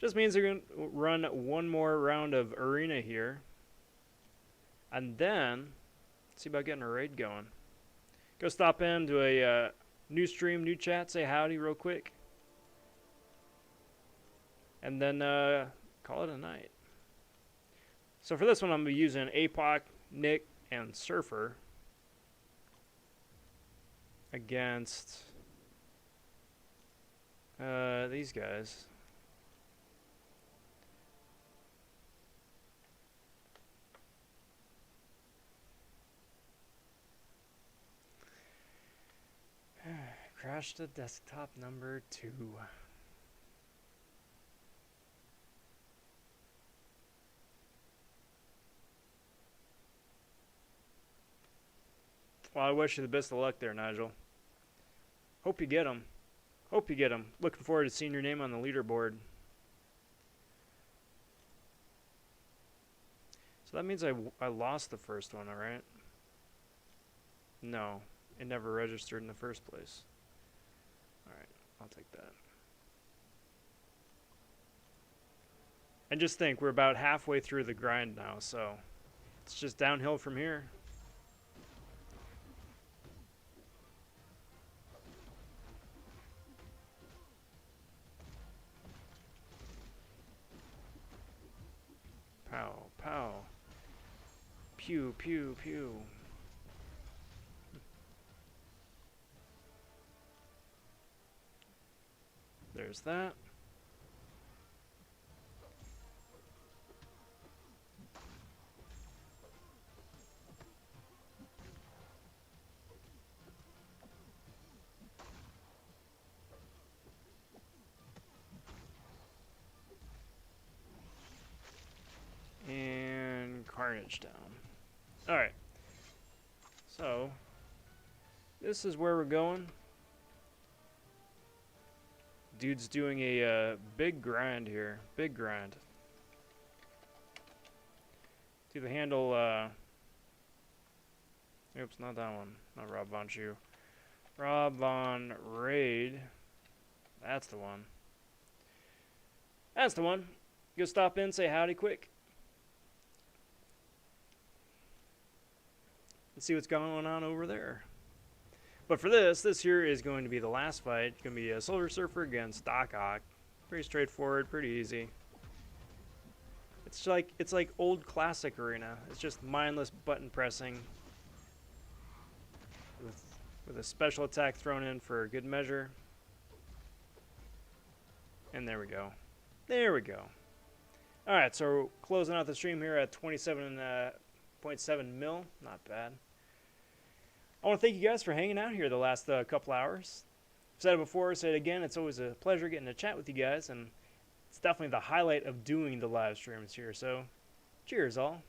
[SPEAKER 1] Just means they're going to run one more round of arena here. And then, see about getting a raid going. Go stop into a new stream, new chat, say howdy real quick. And then call it a night. So for this one, I'm going to be using APOC, Nick, and Surfer against these guys. Crash to desktop number 2. Well, I wish you the best of luck there, Nigel. Hope you get him. Hope you get him. Looking forward to seeing your name on the leaderboard. So that means I lost the first one, alright? No, it never registered in the first place. Alright, I'll take that. And just think, we're about halfway through the grind now, so it's just downhill from here. Pow, pow. Pew, pew, pew. There's that. carnage down. Alright. So, this is where we're going. Dude's doing a big grind here. Big grind. Do the handle, oops, not that one. Not Rob vonShoe. Rob Von Raid. That's the one. That's the one. Go stop in, say howdy quick. Let's see what's going on over there. But for this here is going to be the last fight. It's going to be a Silver Surfer against Doc Ock. Pretty straightforward, pretty easy. It's like old classic arena. It's just mindless button pressing with a special attack thrown in for good measure. And there we go. There we go. Alright, so we're closing out the stream here at 27.7 mil. Not bad. I want to thank you guys for hanging out here the last couple hours. I've said it before, said it again. It's always a pleasure getting to chat with you guys, and it's definitely the highlight of doing the live streams here. So, cheers all.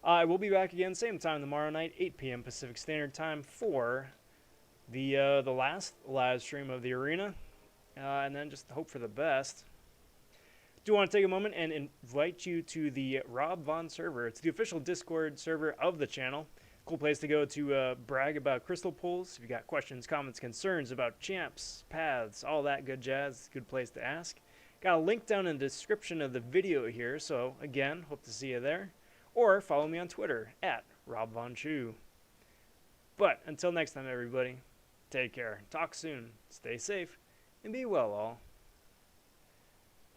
[SPEAKER 1] I will be back again same time tomorrow night, 8 p.m. Pacific Standard Time for the last live stream of the arena, and then just hope for the best. Do want to take a moment and invite you to the Rob Von server. It's the official Discord server of the channel. Cool place to go to brag about crystal pulls. If you got questions, comments, concerns about champs, paths, all that good jazz, good place to ask. Got a link down in the description of the video here, so again, hope to see you there. Or follow me on Twitter at Rob vonShoe. But until next time, everybody, take care, talk soon, stay safe, and be well all.